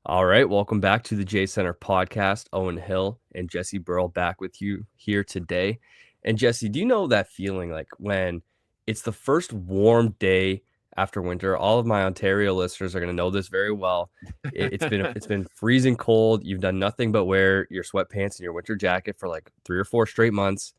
All right, welcome back to the J Center podcast. Owen Hill and Jesse Burrell back with you here today. And Jesse, do you know that feeling like when it's the first warm day after winter? All of my Ontario listeners are going to know this very well. It's been freezing cold. You've done nothing but wear your sweatpants and your winter jacket for like 3 or 4 straight months,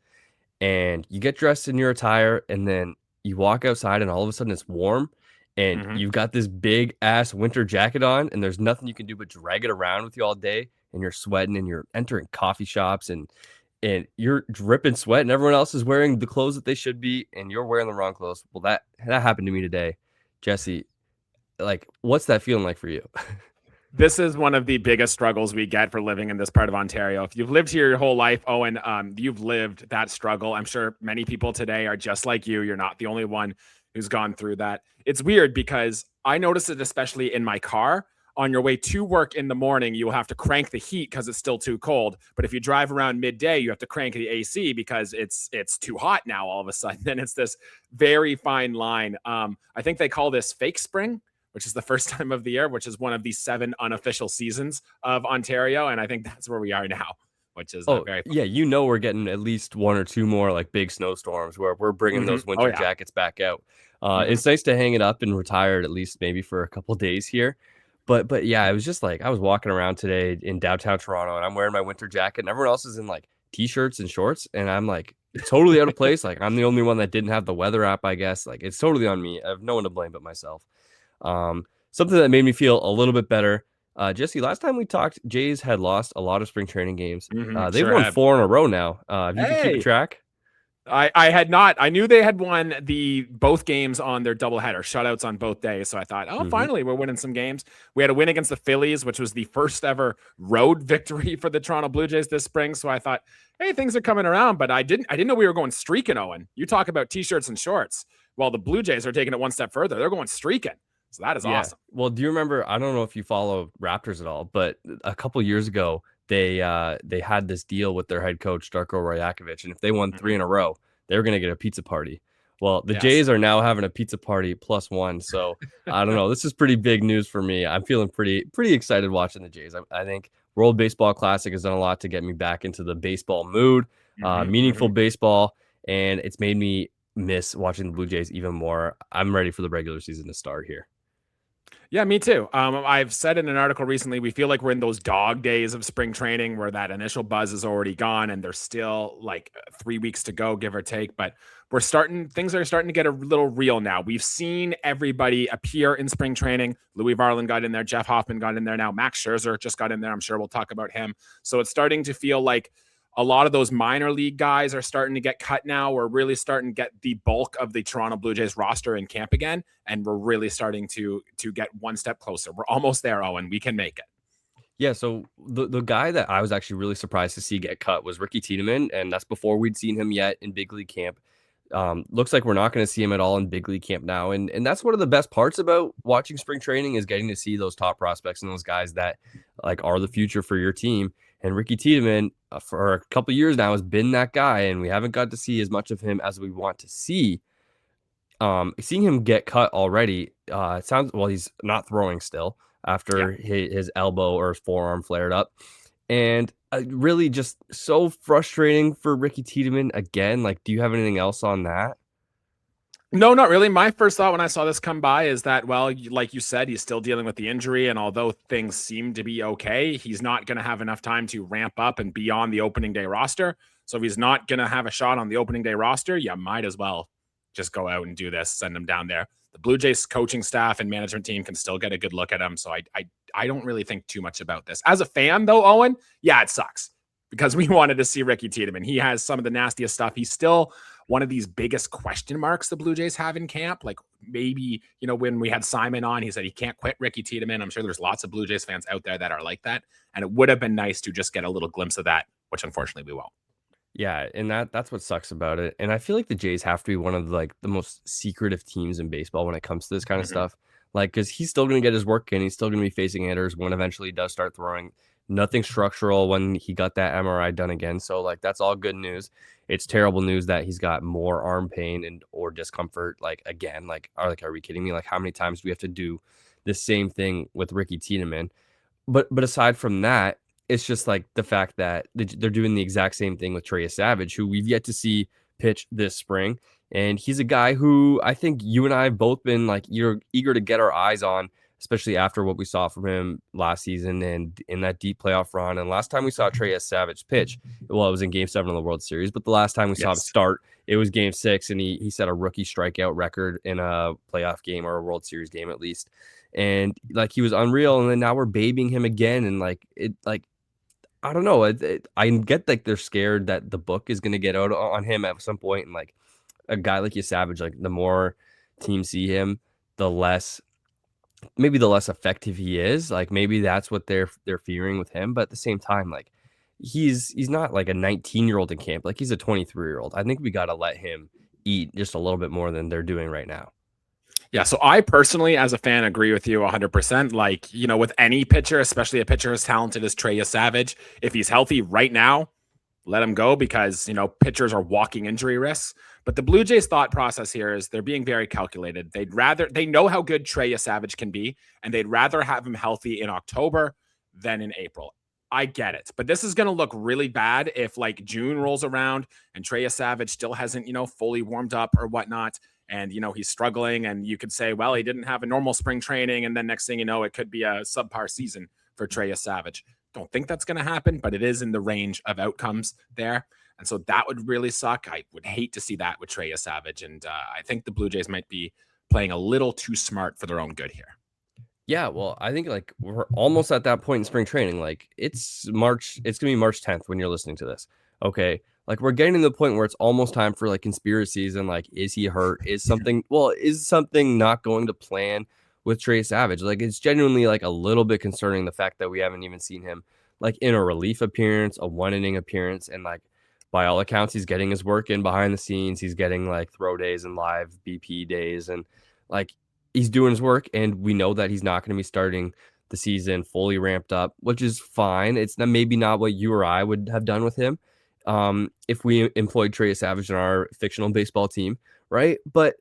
and you get dressed in your attire, and then you walk outside, and all of a sudden it's warm and Mhm. you've got this big ass winter jacket on, and there's nothing you can do but drag it around with you all day, and you're sweating, and you're entering coffee shops, and you're dripping sweat, and everyone else is wearing the clothes that they should be, and you're wearing the wrong clothes. Well, that happened to me today. Jesse, like, what's that feeling like for you? This is one of the biggest struggles we get for living in this part of Ontario. If you've lived here your whole life, Owen, you've lived that struggle. I'm sure many people today are just like you. You're not the only one who's gone through that. It's weird because I notice it especially in my car. On your way to work in the morning, you will have to crank the heat because it's still too cold. But if you drive around midday, you have to crank the AC because it's too hot now all of a sudden. And it's this very fine line. I think they call this fake spring, which is the first time of the year, which is one of the 7 unofficial seasons of Ontario. And I think that's where we are now, which is Oh, very fun. yeah, we're getting at least 1 or 2 more, like, big snowstorms where we're bringing those Oh, winter yeah. jackets back out. hmm It's nice to hang it up and retire it at least maybe for a couple days here. But yeah, it was just like I was walking around today in downtown Toronto, and I'm wearing my winter jacket, and everyone else is in, like, T-shirts and shorts, and I'm, like, totally out of place. Like, I'm the only one that didn't have the weather app, I guess. Like, it's totally on me. I have no one to blame but myself. Something that made me feel a little bit better. Jesse, last time we talked, Jays had lost a lot of spring training games. They've Sure won have. 4 in a row now. Have you been keeping Hey, track? I had not. I knew they had won the both games on their doubleheader, shutouts on both days. So I thought, oh, Mhm. finally, we're winning some games. We had a win against the Phillies, which was the first ever road victory for the Toronto Blue Jays this spring. So I thought, hey, things are coming around. But I didn't know we were going streaking, Owen. You talk about t-shirts and shorts. Well, the Blue Jays are taking it one step further. They're going streaking. So that is Yeah. awesome. Well, do you remember, I don't know if you follow Raptors at all, but a couple years ago, they had this deal with their head coach, Darko Rajakovic, and if they won 3 hmm in a row, they were gonna get a pizza party. Well, the Yes. Jays are now having a pizza party plus 1, so I don't know. This is pretty big news for me. I'm feeling pretty excited watching the Jays. I think World Baseball Classic has done a lot to get me back into the baseball mood, hmm meaningful hmm baseball, and it's made me miss watching the Blue Jays even more. I'm ready for the regular season to start here. Yeah, me too. I've said in an article recently, we feel like we're in those dog days of spring training where that initial buzz is already gone and there's still like 3 weeks to go, give or take. But things are starting to get a little real now. We've seen everybody appear in spring training. Louis Varland got in there. Jeff Hoffman got in there now. Max Scherzer just got in there. I'm sure we'll talk about him. So it's starting to feel like a lot of those minor league guys are starting to get cut now. We're really starting to get the bulk of the Toronto Blue Jays roster in camp again, and we're really starting to get one step closer. We're almost there, Owen. We can make it. Yeah, so the guy that I was actually really surprised to see get cut was Ricky Tiedemann, and that's before we'd seen him yet in big league camp. Looks like we're not going to see him at all in big league camp now, and that's one of the best parts about watching spring training is getting to see those top prospects and those guys that like are the future for your team. And Ricky Tiedemann, for a couple years now, has been that guy, and we haven't got to see as much of him as we want to see. Seeing him get cut already, it sounds well, he's not throwing still Yeah. after his elbow or his forearm flared up. And really just so frustrating for Ricky Tiedemann again. Like, do you have anything else on that? No, not really. My first thought when I saw this come by is that, well, like you said, he's still dealing with the injury. And although things seem to be okay, he's not going to have enough time to ramp up and be on the opening day roster. So if he's not going to have a shot on the opening day roster, you might as well just go out and do this, send him down there. The Blue Jays coaching staff and management team can still get a good look at him. So I don't really think too much about this. As a fan, though, Owen, yeah, it sucks because we wanted to see Ricky Tiedemann. He has some of the nastiest stuff. He's still one of these biggest question marks the Blue Jays have in camp. Like maybe, when we had Simon on, he said he can't quit Ricky Tiedemann. I'm sure there's lots of Blue Jays fans out there that are like that. And it would have been nice to just get a little glimpse of that, which unfortunately we won't. Yeah, and that's what sucks about it. And I feel like the Jays have to be one of like the most secretive teams in baseball when it comes to this kind of Mhm. stuff. Like, because he's still going to get his work in, he's still going to be facing hitters when eventually he does start throwing. Nothing structural when he got that MRI done again. So like that's all good news. It's terrible news that he's got more arm pain and or discomfort. Like again, are we kidding me? Like how many times do we have to do the same thing with Ricky Tiedemann? but aside from that, it's just like the fact that they're doing the exact same thing with Trey Yesavage, who we've yet to see pitch this spring. And he's a guy who I think you and I have both been like eager to get our eyes on, especially after what we saw from him last season and in that deep playoff run. And last time we saw Trey Yesavage pitch, well, it was in Game 7 of the World Series, but the last time we saw him start, it was Game 6, and he set a rookie strikeout record in a playoff game or a World Series game at least. And like he was unreal, and then now we're babying him again, and I don't know. I get like they're scared that the book is going to get out on him at some point, and like a guy like Savage, like the more teams see him, the less effective he is. Like maybe that's what they're fearing with him, but at the same time, like he's not like a 19-year-old in camp. Like he's a 23-year-old. I think we got to let him eat just a little bit more than they're doing right now. Yeah, so I personally, as a fan, agree with you 100%. Like, with any pitcher, especially a pitcher as talented as Trey Yesavage, if he's healthy right now, let him go because, pitchers are walking injury risks. But the Blue Jays' thought process here is they're being very calculated. They know how good Trey Yesavage can be, and they'd rather have him healthy in October than in April. I get it. But this is going to look really bad if like June rolls around and Trey Yesavage still hasn't, fully warmed up or whatnot. And, he's struggling, and you could say, well, he didn't have a normal spring training. And then next thing you know, it could be a subpar season for Trey Yesavage. Don't think that's going to happen, but it is in the range of outcomes there. And so that would really suck. I would hate to see that with Trey Yesavage. And I think the Blue Jays might be playing a little too smart for their own good here. Yeah, well, I think like we're almost at that point in spring training. Like it's March, it's going to be March 10th when you're listening to this. Okay. Like we're getting to the point where it's almost time for like conspiracies and like, is he hurt? Is something not going to plan with Trey Yesavage? Like it's genuinely like a little bit concerning the fact that we haven't even seen him like in a relief appearance, a 1-inning appearance. And like by all accounts, he's getting his work in behind the scenes. He's getting like throw days and live BP days. And like, he's doing his work, and we know that he's not going to be starting the season fully ramped up, which is fine. It's maybe not what you or I would have done with him if we employed Trey Yesavage in our fictional baseball team, right? But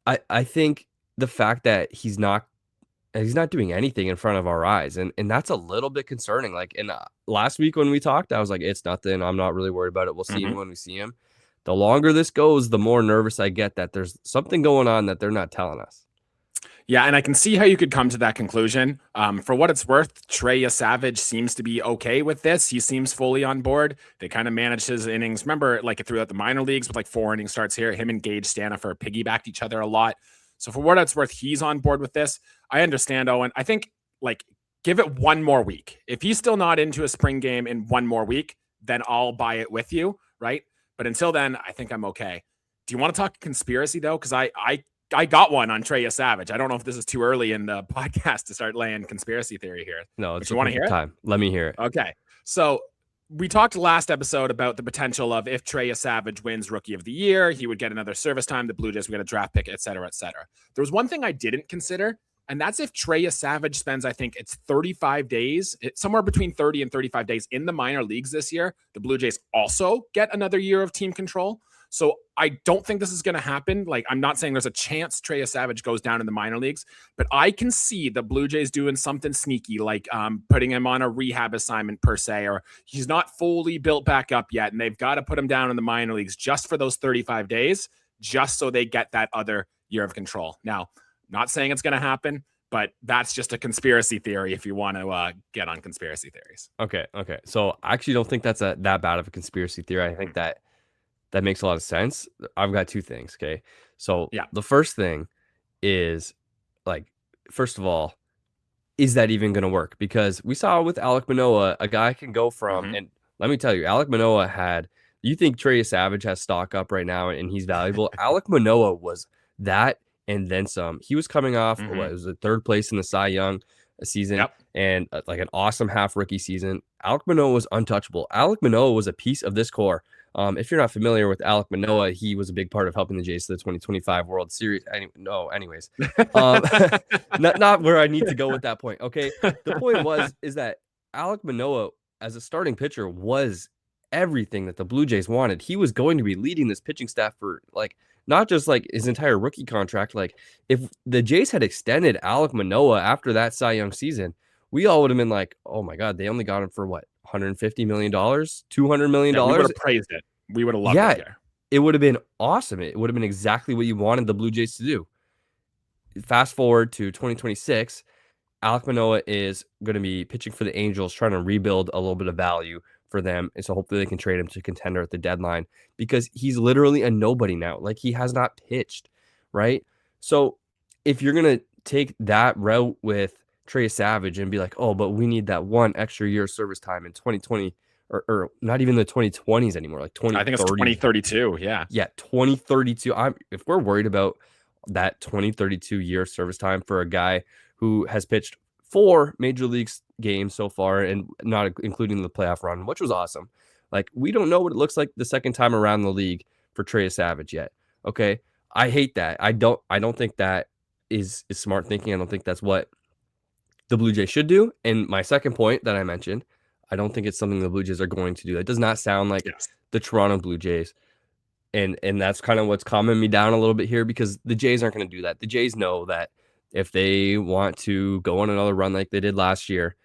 I think the fact that he's not doing anything in front of our eyes, and that's a little bit concerning. Like in last week when we talked, I was like, it's nothing. I'm not really worried about it. We'll see him when we see him. The longer this goes, the more nervous I get that there's something going on that they're not telling us. Yeah, and I can see how you could come to that conclusion. For what it's worth, Trey Yesavage seems to be okay with this. He seems fully on board. They kind of managed his innings. Remember, like throughout the minor leagues with like 4 inning starts here, him and Gage Stanifer piggybacked each other a lot. So for what it's worth, he's on board with this. I understand, Owen. I think like give it one more week. If he's still not into a spring game in one more week, then I'll buy it with you, right? But until then, I think I'm okay. Do you want to talk conspiracy though? Because I got one on Trey Yesavage. I don't know if this is too early in the podcast to start laying conspiracy theory here. No, it's you want to hear time. Let me hear it. Okay. So we talked last episode about the potential of if Trey Yesavage wins Rookie of the Year, he would get another service time. The Blue Jays would get a draft pick, et cetera, et cetera. There was one thing I didn't consider, and that's if Trey Yesavage spends, I think it's 35 days, somewhere between 30 and 35 days in the minor leagues this year. The Blue Jays also get another year of team control. So I don't think this is going to happen. Like, I'm not saying there's a chance Trey Yesavage goes down in the minor leagues, but I can see the Blue Jays doing something sneaky, like putting him on a rehab assignment per se, or he's not fully built back up yet, and they've got to put him down in the minor leagues just for those 35 days, just so they get that other year of control. Now, not saying it's going to happen, but that's just a conspiracy theory if you want to get on conspiracy theories. Okay. So I actually don't think that's that bad of a conspiracy theory. I think that makes a lot of sense. I've got 2 things. Okay. So yeah, the first thing is like, first of all, is that even going to work? Because we saw with Alek Manoah, a guy can go from, and let me tell you, Alek Manoah you think Trey Yesavage has stock up right now and he's valuable. Alek Manoah was that and then some. He was coming off, it was the 3rd place in the Cy Young season and like an awesome half rookie season. Alek Manoah was untouchable. Alek Manoah was a piece of this core. If you're not familiar with Alek Manoah, he was a big part of helping the Jays to the 2025 World Series. Anyways, not where I need to go with that point. Okay. The point is that Alek Manoah as a starting pitcher was everything that the Blue Jays wanted. He was going to be leading this pitching staff for like, not just like his entire rookie contract. Like if the Jays had extended Alek Manoah after that Cy Young season, we all would have been like, oh my God, they only got him for what, $150 million, $200 million? Yeah, we would have praised it. We would have loved it here. It would have been awesome. It would have been exactly what you wanted the Blue Jays to do. Fast forward to 2026, Alek Manoah is going to be pitching for the Angels, trying to rebuild a little bit of value for them. And so hopefully they can trade him to contender at the deadline because he's literally a nobody now. Like, he has not pitched, right? So if you're going to take that route with Trey Yesavage and be like, oh, but we need that one extra year of service time in 2020 or not even the 2020s anymore, like 2030. I think it's 2032. Yeah. Yeah, 2032. If we're worried about that 2032 year service time for a guy who has pitched 4 major league games so far and not including the playoff run, which was awesome. Like, we don't know what it looks like the second time around the league for Trey Yesavage yet. Okay. I hate that. I don't think that is smart thinking. I don't think that's what the Blue Jays should do. And my second point that I mentioned, I don't think it's something the Blue Jays are going to do. That does not sound like the Toronto Blue Jays. And that's kind of what's calming me down a little bit here, because the Jays aren't going to do that. The Jays know that if they want to go on another run like they did last year,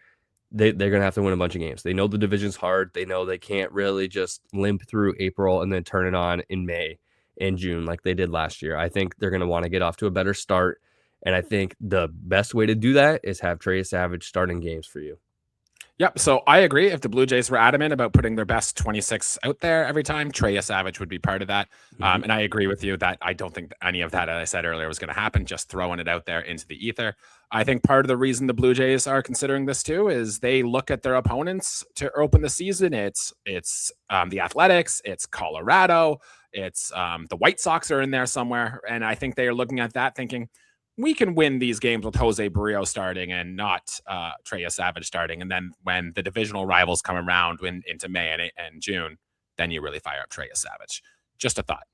they're going to have to win a bunch of games. They know the division's hard. They know they can't really just limp through April and then turn it on in May and June like they did last year. I think they're going to want to get off to a better start. And I think the best way to do that is have Trey Yesavage starting games for you. Yep. So I agree. If the Blue Jays were adamant about putting their best 26 out there every time, Trey Yesavage would be part of that. And I agree with you that I don't think any of that, as I said earlier, was going to happen. Just throwing it out there into the ether. I think part of the reason the Blue Jays are considering this too is they look at their opponents to open the season. It's the Athletics, it's Colorado, it's the White Sox are in there somewhere, and I think they are looking at that thinking, we can win these games with Jose Barrio starting and not Trey Yesavage starting. And then when the divisional rivals come around into May and June, then you really fire up Trey Yesavage. Just a thought.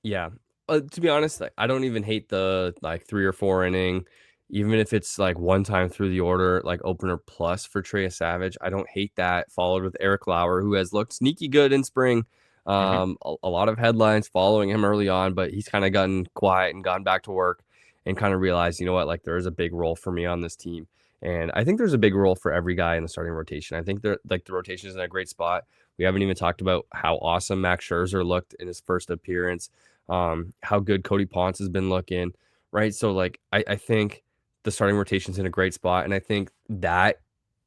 Yeah. To be honest, I don't even hate the 3 or 4 inning, even if it's like one time through the order, like opener plus for Trey Yesavage. I don't hate that. Followed with Eric Lauer, who has looked sneaky good in spring. A lot of headlines following him early on, but he's kind of gotten quiet and gone back to work. And kind of realize, you know what, like, there is a big role for me on this team. And I think there's a big role for every guy in the starting rotation. I think the rotation is in a great spot. We haven't even talked about how awesome Max Scherzer looked in his first appearance, how good Cody Ponce has been looking, right? So, like, I think the starting rotation is in a great spot. And I think that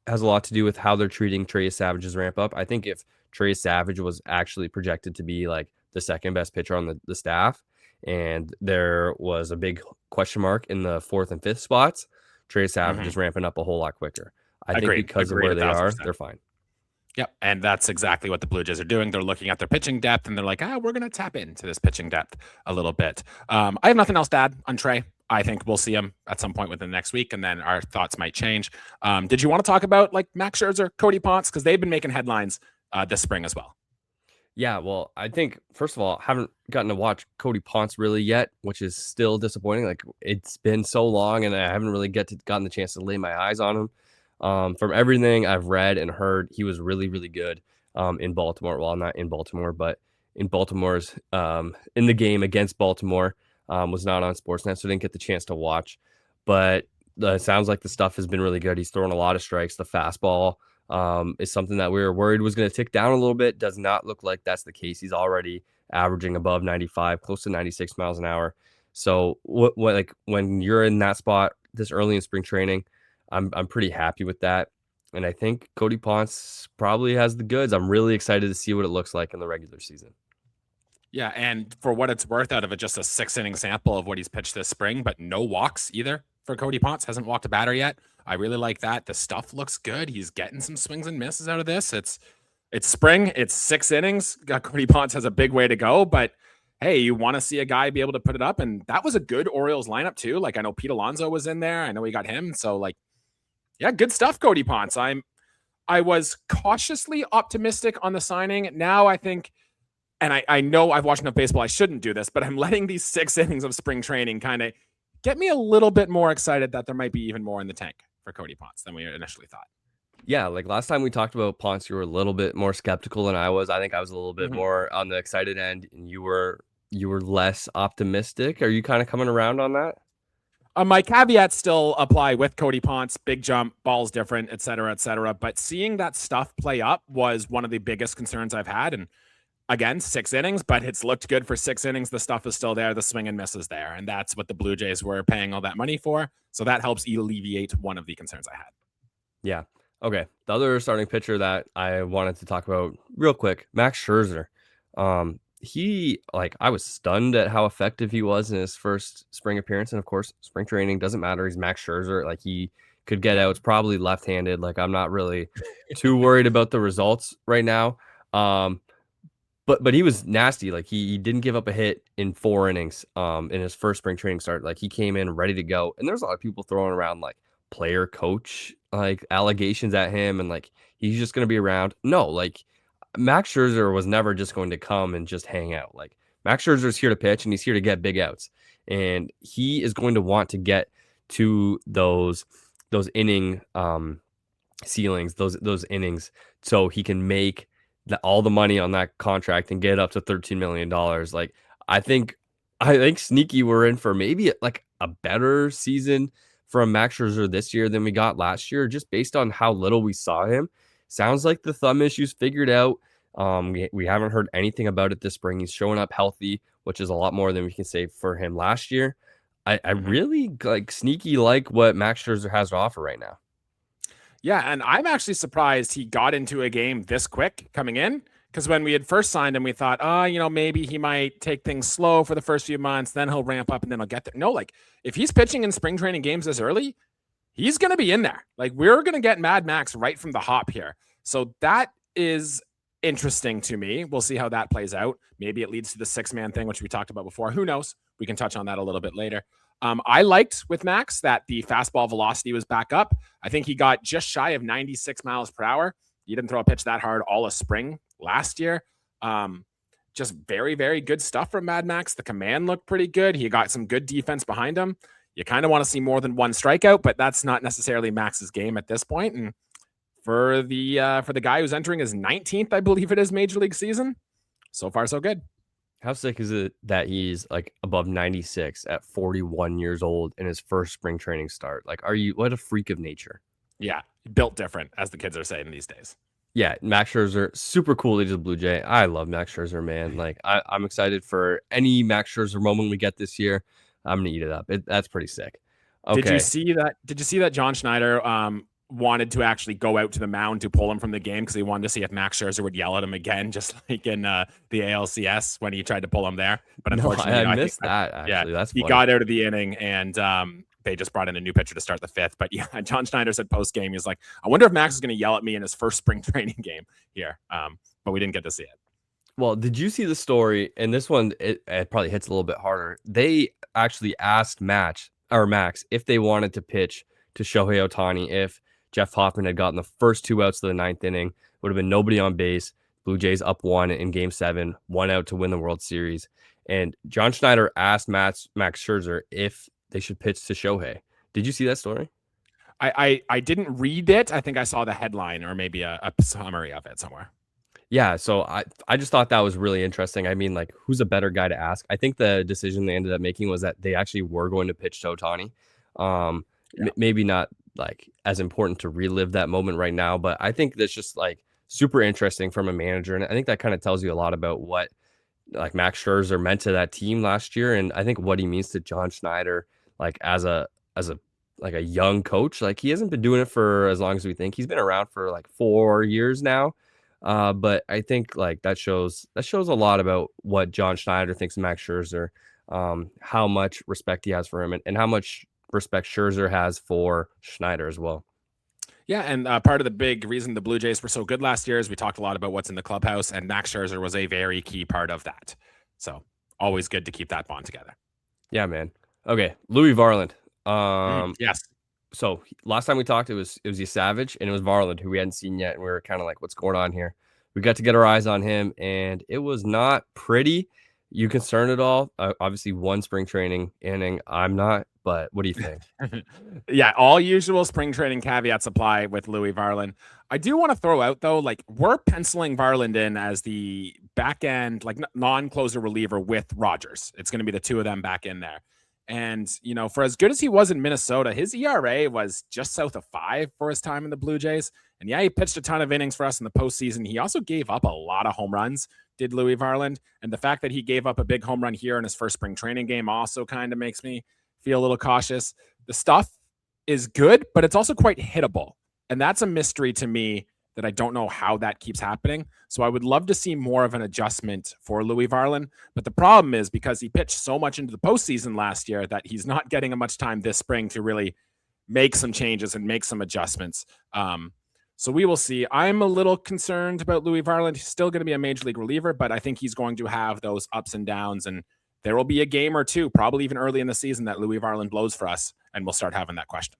has a lot to do with how they're treating Trey Yesavage's ramp up. I think if Trey Yesavage was actually projected to be like the second best pitcher on the staff, and there was a big question mark in the 4th and 5th spots, Trey Yesavage is ramping up a whole lot quicker. I think because of where they are, they're fine. Yep. And that's exactly what the Blue Jays are doing. They're looking at their pitching depth and they're like, we're going to tap into this pitching depth a little bit. I have nothing else to add on Trey. I think we'll see him at some point within the next week, and then our thoughts might change. Did you want to talk about like Max Scherzer, Cody Ponce? Because they've been making headlines this spring as well. Yeah, well, I think, first of all, haven't gotten to watch Cody Ponce really yet, which is still disappointing. Like, it's been so long, and I haven't really gotten the chance to lay my eyes on him. From everything I've read and heard, he was really, really good in Baltimore. Well, not in Baltimore, but in Baltimore's in the game against Baltimore. Was not on Sportsnet, so didn't get the chance to watch. But it sounds like the stuff has been really good. He's throwing a lot of strikes. The fastball is something that we were worried was going to tick down a little bit. Does not look like that's the case. He's already averaging above 95, close to 96 miles an hour. So what like when you're in that spot this early in spring training, I'm pretty happy with that. And I think Cody Ponce probably has the goods. I'm really excited to see what it looks like in the regular season. Yeah, and for what it's worth, out of it, just a 6-inning sample of what he's pitched this spring, but no walks either for Cody Ponce. Hasn't walked a batter yet. I really like that. The stuff looks good. He's getting some swings and misses out of this. It's spring. It's 6 innings. Cody Ponce has a big way to go, but hey, you want to see a guy be able to put it up, and that was a good Orioles lineup too. Like, I know Pete Alonso was in there. I know we got him. So, like, yeah, good stuff, Cody Ponce. I was cautiously optimistic on the signing. Now I think, and I know I've watched enough baseball, I shouldn't do this, but I'm letting these 6 innings of spring training kind of get me a little bit more excited that there might be even more in the tank for Cody Ponce than we initially thought. Yeah, like last time we talked about Ponce, you were a little bit more skeptical than I was. I think I was a little bit more on the excited end, and you were less optimistic. Are you kind of coming around on that? My caveats still apply with Cody Ponce, big jump, ball's different, et cetera, et cetera. But seeing that stuff play up was one of the biggest concerns I've had. And again, 6 innings, but it's looked good for 6 innings. The stuff is still there. The swing and miss is there. And that's what the Blue Jays were paying all that money for. So that helps alleviate one of the concerns I had. Yeah. Okay. The other starting pitcher that I wanted to talk about real quick, Max Scherzer. I was stunned at how effective he was in his first spring appearance. And of course, spring training doesn't matter. He's Max Scherzer. Like, he could get out. It's probably left-handed. Like, I'm not really too worried about the results right now. But he was nasty. Like, he didn't give up a hit in 4 innings in his first spring training start. Like, he came in ready to go. And there's a lot of people throwing around like player coach like allegations at him and like he's just going to be around. No, like, Max Scherzer was never just going to come and just hang out. Like, Max Scherzer is here to pitch and he's here to get big outs. And he is going to want to get to those inning ceilings, those innings, so he can make all the money on that contract and get up to $13 million. Like, I think sneaky we're in for maybe like a better season from Max Scherzer this year than we got last year, just based on how little we saw him. Sounds like the thumb issue's figured out. We haven't heard anything about it this spring. He's showing up healthy, which is a lot more than we can say for him last year. I really sneaky like what Max Scherzer has to offer right now. Yeah, and I'm actually surprised he got into a game this quick coming in, because when we had first signed him, we thought, maybe he might take things slow for the first few months, then he'll ramp up and then he'll get there. No, like, if he's pitching in spring training games this early, he's going to be in there. Like, we're going to get Mad Max right from the hop here. So that is interesting to me. We'll see how that plays out. Maybe it leads to the 6-man thing, which we talked about before. Who knows? We can touch on that a little bit later. I liked with Max that the fastball velocity was back up. I think he got just shy of 96 miles per hour. He didn't throw a pitch that hard all of spring last year. Just very, very good stuff from Mad Max. The command looked pretty good. He got some good defense behind him. You kind of want to see more than one strikeout, but that's not necessarily Max's game at this point. And for the guy who's entering his 19th, I believe it is, major league season, so far so good. How sick is it that he's like above 96 at 41 years old in his first spring training start? Like, what a freak of nature. Yeah, built different, as the kids are saying these days. Yeah, Max Scherzer, super cool. He's a Blue Jay. I love Max Scherzer, man. Like, I'm excited for any Max Scherzer moment we get this year. I'm gonna eat it up. That's pretty sick. Okay. Did you see that John Schneider wanted to actually go out to the mound to pull him from the game because he wanted to see if Max Scherzer would yell at him again, just like in the ALCS when he tried to pull him there. But unfortunately, I missed that. Actually, yeah, that's funny. He got out of the inning, and they just brought in a new pitcher to start the 5th. But yeah, John Schneider said post game, he's like, I wonder if Max is going to yell at me in his first spring training game here. But we didn't get to see it. Well, did you see the story? And this one, it probably hits a little bit harder. They actually asked Max if they wanted to pitch to Shohei Ohtani if Jeff Hoffman had gotten the first 2 outs of the 9th inning. Would have been nobody on base. Blue Jays up 1 in Game 7, 1 out to win the World Series. And John Schneider asked Max Scherzer if they should pitch to Shohei. Did you see that story? I didn't read it. I think I saw the headline or maybe a summary of it somewhere. Yeah, so I just thought that was really interesting. I mean, like, who's a better guy to ask? I think the decision they ended up making was that they actually were going to pitch to Ohtani. Maybe not like as important to relive that moment right now, but I think that's just like super interesting from a manager, and I think that kind of tells you a lot about what like Max Scherzer meant to that team last year, and I think what he means to John Schneider, like as a young coach. Like, he hasn't been doing it for as long as we think. He's been around for like 4 years now. But I think like that shows a lot about what John Schneider thinks of Max Scherzer, how much respect he has for him, and how much respect Scherzer has for Schneider as well. Yeah, and part of the big reason the Blue Jays were so good last year is we talked a lot about what's in the clubhouse, and Max Scherzer was a very key part of that. So always good to keep that bond together. Yeah, man. Okay, Louis Varland. Yes. So last time we talked, it was Yesavage and it was Varland, who we hadn't seen yet, and we were kind of like, what's going on here? We got to get our eyes on him, and it was not pretty. You concerned at all? Obviously, 1 spring training inning. I'm not, but what do you think? Yeah, all usual spring training caveats apply with Louis Varland. I do want to throw out, though, like, we're penciling Varland in as the back end, like, non-closer reliever with Rogers. It's going to be the 2 of them back in there. And, for as good as he was in Minnesota, his ERA was just south of 5 for his time in the Blue Jays. And yeah, he pitched a ton of innings for us in the postseason. He also gave up a lot of home runs, did Louis Varland. And the fact that he gave up a big home run here in his first spring training game also kind of makes me feel a little cautious. The stuff is good, but it's also quite hittable. And that's a mystery to me that I don't know how that keeps happening. So I would love to see more of an adjustment for Louis Varland. But the problem is because he pitched so much into the postseason last year that he's not getting much time this spring to really make some changes and make some adjustments. So we will see. I'm a little concerned about Louis Varland. He's still going to be a major league reliever, but I think he's going to have those ups and downs. And there will be a game or two, probably even early in the season, that Louis Varland blows for us. And we'll start having that question.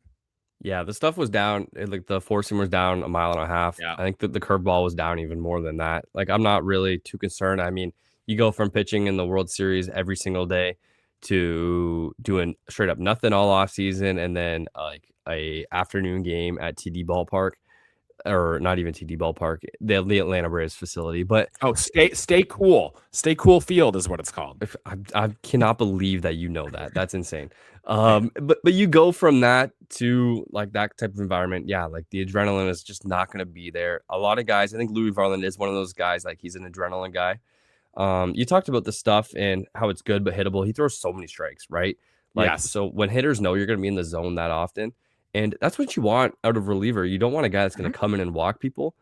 Yeah, the stuff was down. Like the four seam was down a mile and a half. Yeah. I think that the curveball was down even more than that. Like, I'm not really too concerned. I mean, you go from pitching in the World Series every single day to doing straight up nothing all off season, and then like a afternoon game at TD Ballpark, or not even TD Ballpark, the Atlanta Braves facility. But stay cool. Stay cool field is what it's called. I cannot believe that you know that. That's insane. But you go from that to like that type of environment. Yeah, like the adrenaline is just not going to be there. A lot of guys, I think Louis Varland is one of those guys. Like, he's an adrenaline guy. You talked about the stuff and how it's good but hittable. He throws so many strikes, right? Like, yes. So when hitters know you're going to be in the zone that often, and that's what you want out of reliever. You don't want a guy that's going to come in and walk people.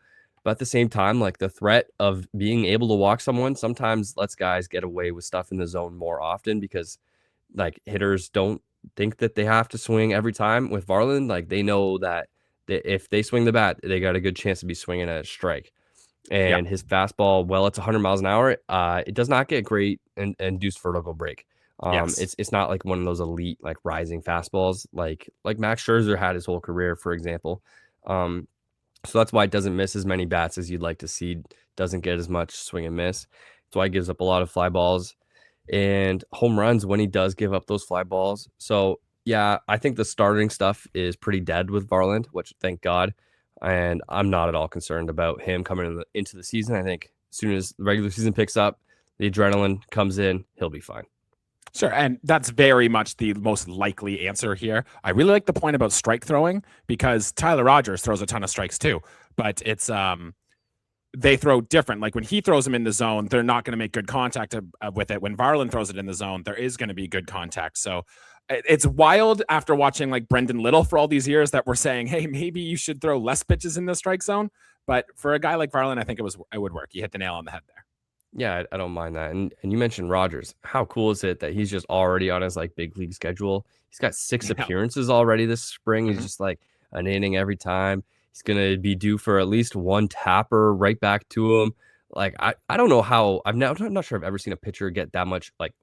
But at the same time, like, the threat of being able to walk someone sometimes lets guys get away with stuff in the zone more often, because like hitters don't think that they have to swing every time. With Varland, like, they know that if they swing the bat, they got a good chance to be swinging at a strike. And his fastball, well, it's 100 miles an hour. It does not get great induced vertical break. It's not like one of those elite like rising fastballs like Max Scherzer had his whole career, for example. So that's why it doesn't miss as many bats as you'd like to see. Doesn't get as much swing and miss. That's why he gives up a lot of fly balls and home runs when he does give up those fly balls. So yeah, I think the starting stuff is pretty dead with Varland, which thank God. And I'm not at all concerned about him coming into the season. I think as soon as the regular season picks up, the adrenaline comes in, he'll be fine. Sure, and that's very much the most likely answer here. I really like the point about strike throwing, because Tyler Rogers throws a ton of strikes too, but it's they throw different. Like when he throws them in the zone, they're not going to make good contact with it. When Varland throws it in the zone, there is going to be good contact. So it's wild after watching like Brendan Little for all these years that we're saying, hey, maybe you should throw less pitches in the strike zone. But for a guy like Varland, I think it would work. You hit the nail on the head there. Yeah, I don't mind that. And you mentioned Rogers. How cool is it that he's just already on his like big league schedule? He's got 6 appearances already this spring. He's just like an inning every time. He's gonna be due for at least one tapper right back to him. Like, I don't know how I'm not sure I've ever seen a pitcher get that much, like,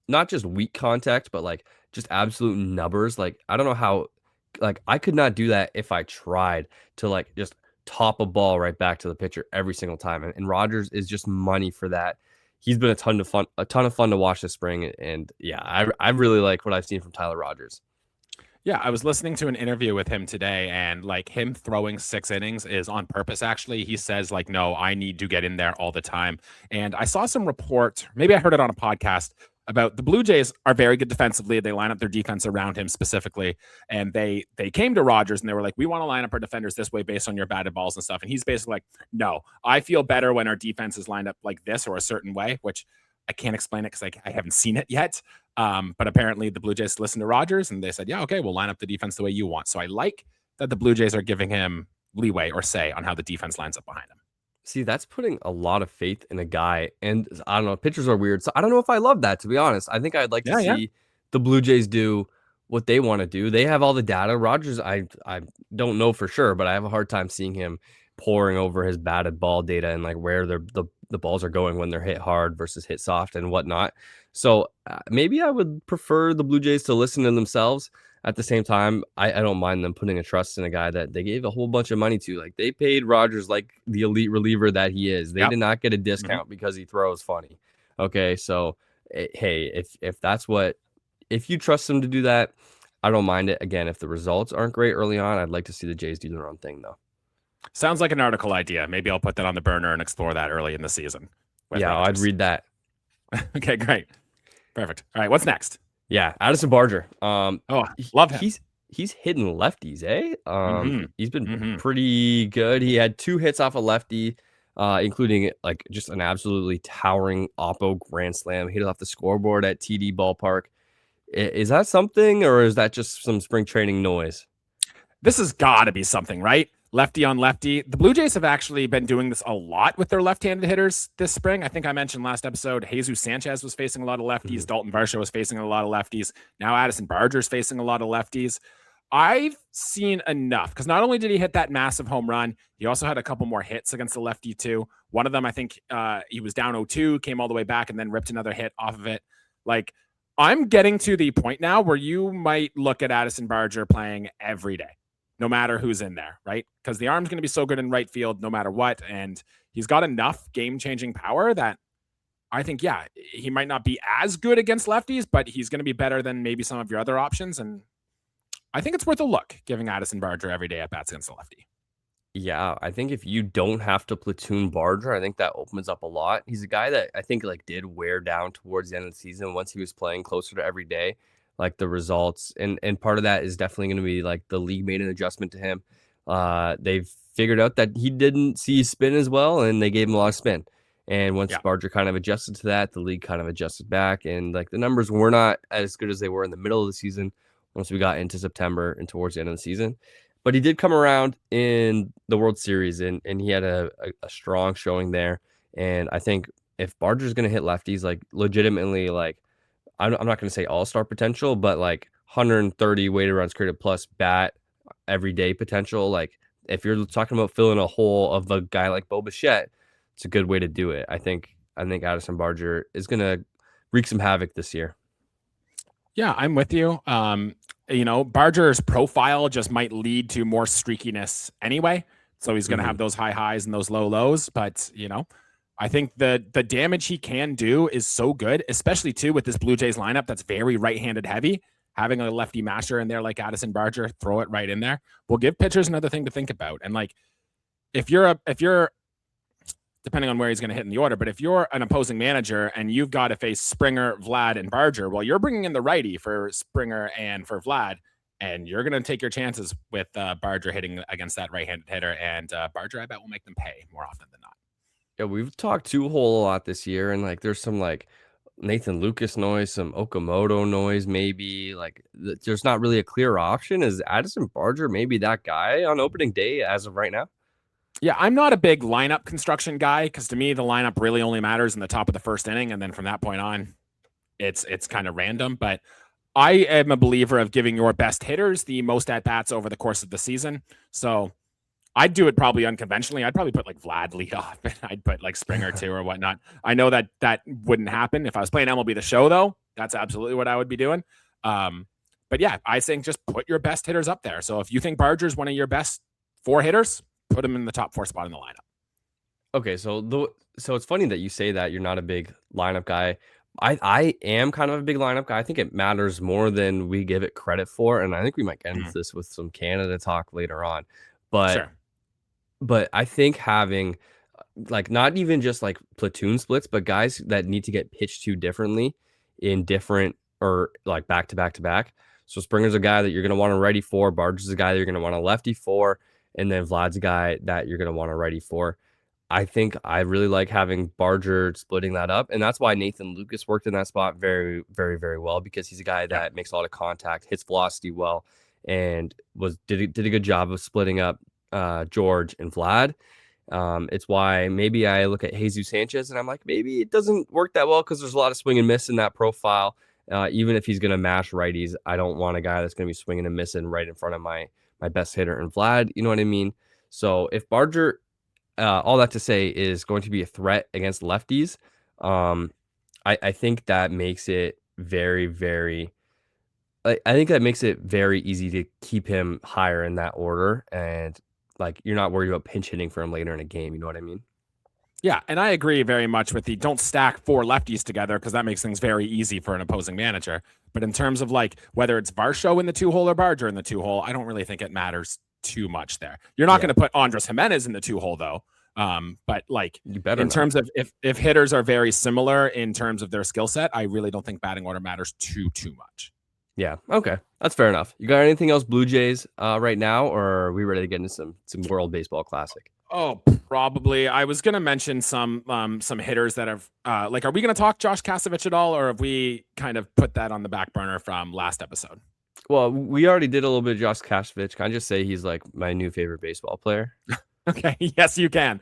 not just weak contact, but like just absolute numbers. Like, I don't know how, like, I could not do that if I tried to like just top a ball right back to the pitcher every single time. And Rogers is just money for that. He's been a ton of fun to watch this spring. And yeah, I really like what I've seen from Tyler Rogers. Yeah, I was listening to an interview with him today, and like him throwing 6 innings is on purpose. Actually, he says like, no, I need to get in there all the time. And I saw some report, maybe I heard it on a podcast, about the Blue Jays are very good defensively. They line up their defense around him specifically. And they came to Rogers and they were like, we want to line up our defenders this way based on your batted balls and stuff. And he's basically like, no, I feel better when our defense is lined up like this or a certain way, which I can't explain it because I haven't seen it yet. But apparently the Blue Jays listened to Rogers and they said, yeah, okay, we'll line up the defense the way you want. So I like that the Blue Jays are giving him leeway or say on how the defense lines up behind him. See, that's putting a lot of faith in a guy. And I don't know, pitchers are weird. So I don't know if I love that, to be honest. I think I'd like to see the Blue Jays do what they want to do. They have all the data. Rogers, I don't know for sure, but I have a hard time seeing him poring over his batted ball data and like where the balls are going when they're hit hard versus hit soft and whatnot. So maybe I would prefer the Blue Jays to listen to themselves. At the same time, I don't mind them putting a trust in a guy that they gave a whole bunch of money to. Like, they paid Rogers like the elite reliever that he is. They did not get a discount because he throws funny. Okay, so hey, if you trust him to do that, I don't mind it. Again, if the results aren't great early on, I'd like to see the Jays do their own thing though. Sounds like an article idea. Maybe I'll put that on the burner and explore that early in the season. Yeah, Rogers. I'd read that. Okay, great. Perfect. All right, what's next? Yeah, Addison Barger. Oh, love him. He's hitting lefties, eh? He's been Mm-hmm. pretty good. He had 2 hits off a lefty, including like just an absolutely towering oppo grand slam. Hit it off the scoreboard at TD Ballpark. Is that something, or is that just some spring training noise? This has got to be something, right? Lefty on lefty. The Blue Jays have actually been doing this a lot with their left-handed hitters this spring. I think I mentioned last episode, Jesus Sanchez was facing a lot of lefties. Mhm. Dalton Varsho was facing a lot of lefties. Now Addison Barger is facing a lot of lefties. I've seen enough because not only did he hit that massive home run, he also had a couple more hits against the lefty too. One of them, I think he was down 0-2, came all the way back, and then ripped another hit off of it. Like, I'm getting to the point now where you might look at Addison Barger playing every day, no matter who's in there, right? Because the arm's going to be so good in right field no matter what. And he's got enough game-changing power that I think, yeah, he might not be as good against lefties, but he's going to be better than maybe some of your other options. And I think it's worth a look, giving Addison Barger every day at bats against the lefty. Yeah, I think if you don't have to platoon Barger, I think that opens up a lot. He's a guy that I think like did wear down towards the end of the season once he was playing closer to every day, like the results. And part of that is definitely going to be like the league made an adjustment to him. They've figured out that he didn't see spin as well, and they gave him a lot of spin. And once Barger kind of adjusted to that, the league kind of adjusted back, and like the numbers were not as good as they were in the middle of the season once we got into September and towards the end of the season. But he did come around in the World Series, and he had a strong showing there. And I think if Barger's going to hit lefties, like legitimately, like I'm not going to say all-star potential, but like 130 weighted runs created plus bat everyday potential. Like if you're talking about filling a hole of a guy like Bo Bichette, it's a good way to do it. I think Addison Barger is going to wreak some havoc this year. Yeah, I'm with you. Barger's profile just might lead to more streakiness anyway. So he's going to have those high highs and those low lows. But, I think the damage he can do is so good, especially too with this Blue Jays lineup that's very right-handed heavy. Having a lefty masher in there like Addison Barger, throw it right in there, will give pitchers another thing to think about. And like, if you're depending on where he's going to hit in the order, but if you're an opposing manager and you've got to face Springer, Vlad, and Barger, well, you're bringing in the righty for Springer and for Vlad, and you're going to take your chances with Barger hitting against that right-handed hitter, and Barger, I bet, will make them pay more often than not. Yeah, we've talked two-hole a lot this year, and like there's some like Nathan Lucas noise, some Okamoto noise, maybe. Like there's not really a clear option. Is Addison Barger maybe that guy on opening day as of right now? Yeah, I'm not a big lineup construction guy because to me the lineup really only matters in the top of the first inning, and then from that point on, it's kind of random. But I am a believer of giving your best hitters the most at bats over the course of the season. So I'd do it probably unconventionally. I'd probably put like Vlad lead off, and I'd put like Springer too or whatnot. I know that wouldn't happen if I was playing MLB The Show, though. That's absolutely what I would be doing. But yeah, I think just put your best hitters up there. So if you think Barger's one of your best 4 hitters, put him in the top 4 spot in the lineup. Okay, so it's funny that you say that you're not a big lineup guy. I am kind of a big lineup guy. I think it matters more than we give it credit for, and I think we might get into this with some Canada talk later on. But Sure. But I think having like not even just like platoon splits, but guys that need to get pitched to differently in different or like back to back to back. So Springer's a guy that you're going to want a righty for. Barger's a guy that you're going to want a lefty for. And then Vlad's a guy that you're going to want a righty for. I think I really like having Barger splitting that up. And that's why Nathan Lucas worked in that spot very, very, very well, because he's a guy that makes a lot of contact, hits velocity well, and did a good job of splitting up George and Vlad. It's why maybe I look at Jesus Sanchez and I'm like, maybe it doesn't work that well because there's a lot of swing and miss in that profile. Even if he's going to mash righties, I don't want a guy that's going to be swinging and missing right in front of my best hitter and Vlad. You know what I mean? So if Barger, all that to say, is going to be a threat against lefties, I think that makes it very, very. I think that makes it very easy to keep him higher in that order, and like you're not worried about pinch hitting for him later in a game. You know what I mean? Yeah, and I agree very much with the don't stack 4 lefties together because that makes things very easy for an opposing manager. But in terms of like whether it's Varsho in the 2-hole or Barger in the 2-hole, I don't really think it matters too much there. You're not going to put Andres Jimenez in the 2-hole though. But like You better in not. terms of if hitters are very similar in terms of their skill set, I really don't think batting order matters too much. Yeah. Okay. That's fair enough. You got anything else Blue Jays right now, or are we ready to get into some World Baseball Classic? Oh, probably. I was gonna mention some hitters that have like, are we gonna talk Josh Kasevich at all, or have we kind of put that on the back burner from last episode? Well, we already did a little bit of Josh Kasevich. Can I just say he's like my new favorite baseball player? Okay, yes, you can.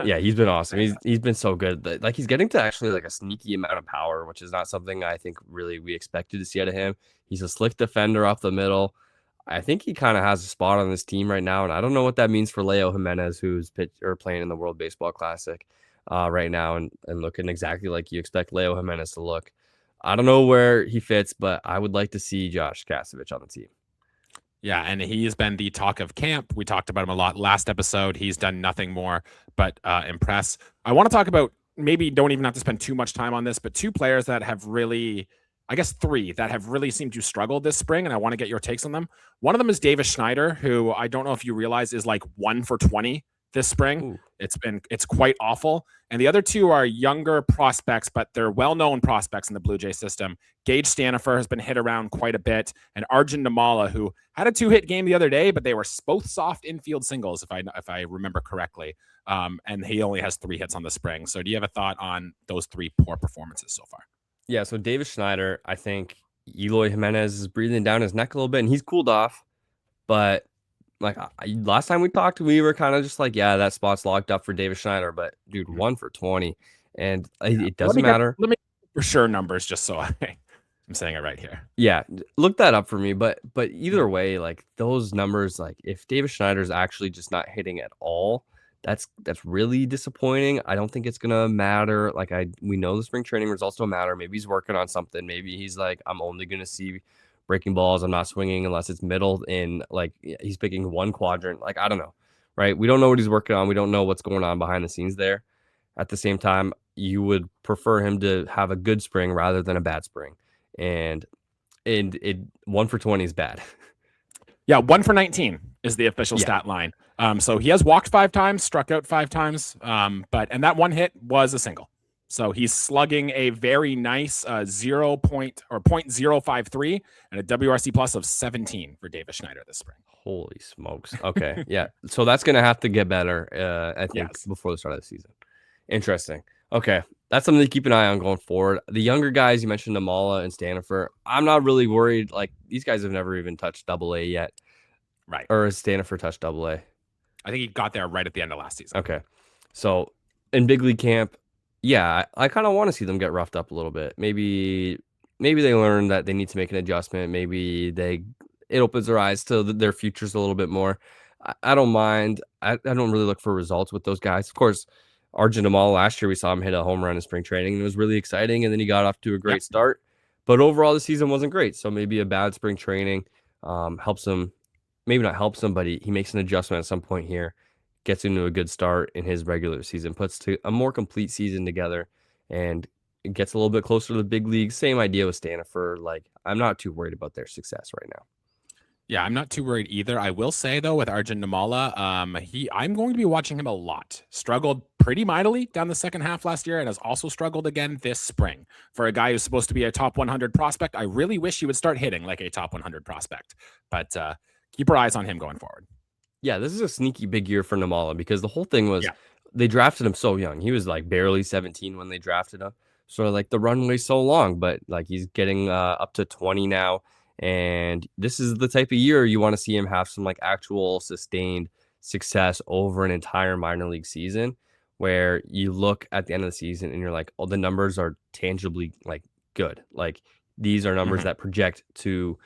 Yeah, he's been awesome. He's been so good. Like he's getting to actually like a sneaky amount of power, which is not something I think really we expected to see out of him. He's a slick defender off the middle. I think he kind of has a spot on this team right now, and I don't know what that means for Leo Jimenez, who's playing in the World Baseball Classic right now and looking exactly like you expect Leo Jimenez to look. I don't know where he fits, but I would like to see Josh Kasevich on the team. Yeah, and he's been the talk of camp. We talked about him a lot last episode. He's done nothing more but impress. I want to talk about, maybe don't even have to spend too much time on this, but two players that have really, I guess three that have really seemed to struggle this spring, and I want to get your takes on them. One of them is Davis Schneider, who I don't know if you realize is like 1 for 20 this spring. Ooh. It's quite awful. And the other two are younger prospects, but they're well-known prospects in the Blue Jay system. Gage Stanifer has been hit around quite a bit, and Arjun Namala, who had a 2-hit game the other day, but they were both soft infield singles, if I remember correctly. And he only has 3 hits on the spring. So do you have a thought on those 3 poor performances so far? Yeah, so Davis Schneider, I think Eloy Jimenez is breathing down his neck a little bit, and he's cooled off. But like last time we talked, we were kind of just like, yeah, that spot's locked up for Davis Schneider. But dude, 1 for 20, and it doesn't matter. Let me for sure numbers just so I'm saying it right here. Yeah, look that up for me. But either way, like those numbers, like if Davis Schneider's actually just not hitting at all, that's really disappointing. I don't think it's gonna matter. Like we know the spring training results don't matter. Maybe he's working on something. Maybe he's like, I'm only gonna see breaking balls. I'm not swinging unless it's middle in. Like he's picking one quadrant. Like I don't know, right? We don't know what he's working on. We don't know what's going on behind the scenes there. At the same time, you would prefer him to have a good spring rather than a bad spring. And it 1 for 20 is bad. Yeah, 1 for 19 is the official stat line. So he has walked 5 times, struck out 5 times, and that 1 hit was a single. So he's slugging a very nice 0.053 and a WRC plus of 17 for Davis Schneider this spring. Holy smokes. Okay. Yeah. So that's going to have to get better, I think, before the start of the season. Interesting. Okay. That's something to keep an eye on going forward. The younger guys, you mentioned Namala and Stanifer. I'm not really worried. Like, these guys have never even touched AA yet. Right. Or has Stanifer touched AA? I think he got there right at the end of last season. Okay. So in big league camp, yeah, I kind of want to see them get roughed up a little bit. Maybe they learn that they need to make an adjustment. Maybe it opens their eyes to their futures a little bit more. I don't mind. I don't really look for results with those guys. Of course, Arjun Namala last year, we saw him hit a home run in spring training, and it was really exciting. And then he got off to a great start. But overall, the season wasn't great. So maybe a bad spring training helps him. Maybe not helps him, but he makes an adjustment at some point here, gets into a good start in his regular season, puts a more complete season together, and it gets a little bit closer to the big league. Same idea with Stanifer. Like, I'm not too worried about their success right now. Yeah, I'm not too worried either. I will say, though, with Arjun Namala, I'm going to be watching him a lot. Struggled pretty mightily down the second half last year and has also struggled again this spring. For a guy who's supposed to be a top 100 prospect, I really wish he would start hitting like a top 100 prospect. But keep our eyes on him going forward. Yeah, this is a sneaky big year for Namala because the whole thing was they drafted him so young. He was like barely 17 when they drafted him. So like the runway's so long, but like he's getting up to 20 now. And this is the type of year you want to see him have some like actual sustained success over an entire minor league season, where you look at the end of the season and you're like, oh, the numbers are tangibly like good. Like these are numbers that project to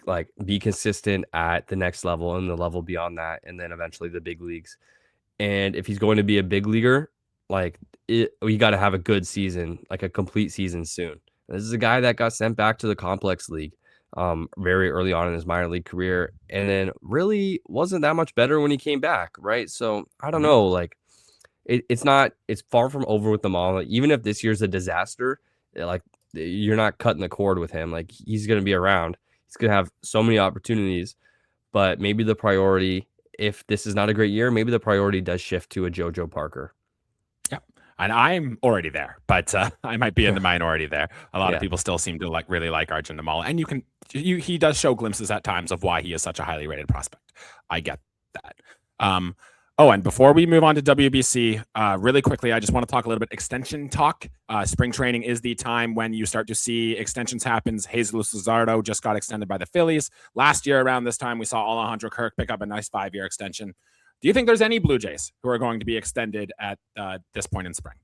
like be consistent at the next level and the level beyond that, and then eventually the big leagues. And if he's going to be a big leaguer, like we got to have a good season, like a complete season soon. This is a guy that got sent back to the complex league very early on in his minor league career, and then really wasn't that much better when he came back, right? So I don't know, like it's far from over with them all. Like, even if this year's a disaster, like you're not cutting the cord with him. Like he's going to be around. He's going to have so many opportunities, but maybe the priority if this is not a great year, maybe the priority does shift to a JoJo Parker. Yeah. And I'm already there, but I might be in the minority there. A lot of people still seem to really like Arjun Namal, and he does show glimpses at times of why he is such a highly rated prospect. I get that. And before we move on to WBC, really quickly, I just want to talk a little bit extension talk. Spring training is the time when you start to see extensions happen. Jesus Luzardo just got extended by the Phillies. Last year around this time, we saw Alejandro Kirk pick up a nice 5-year extension. Do you think there's any Blue Jays who are going to be extended at this point in spring?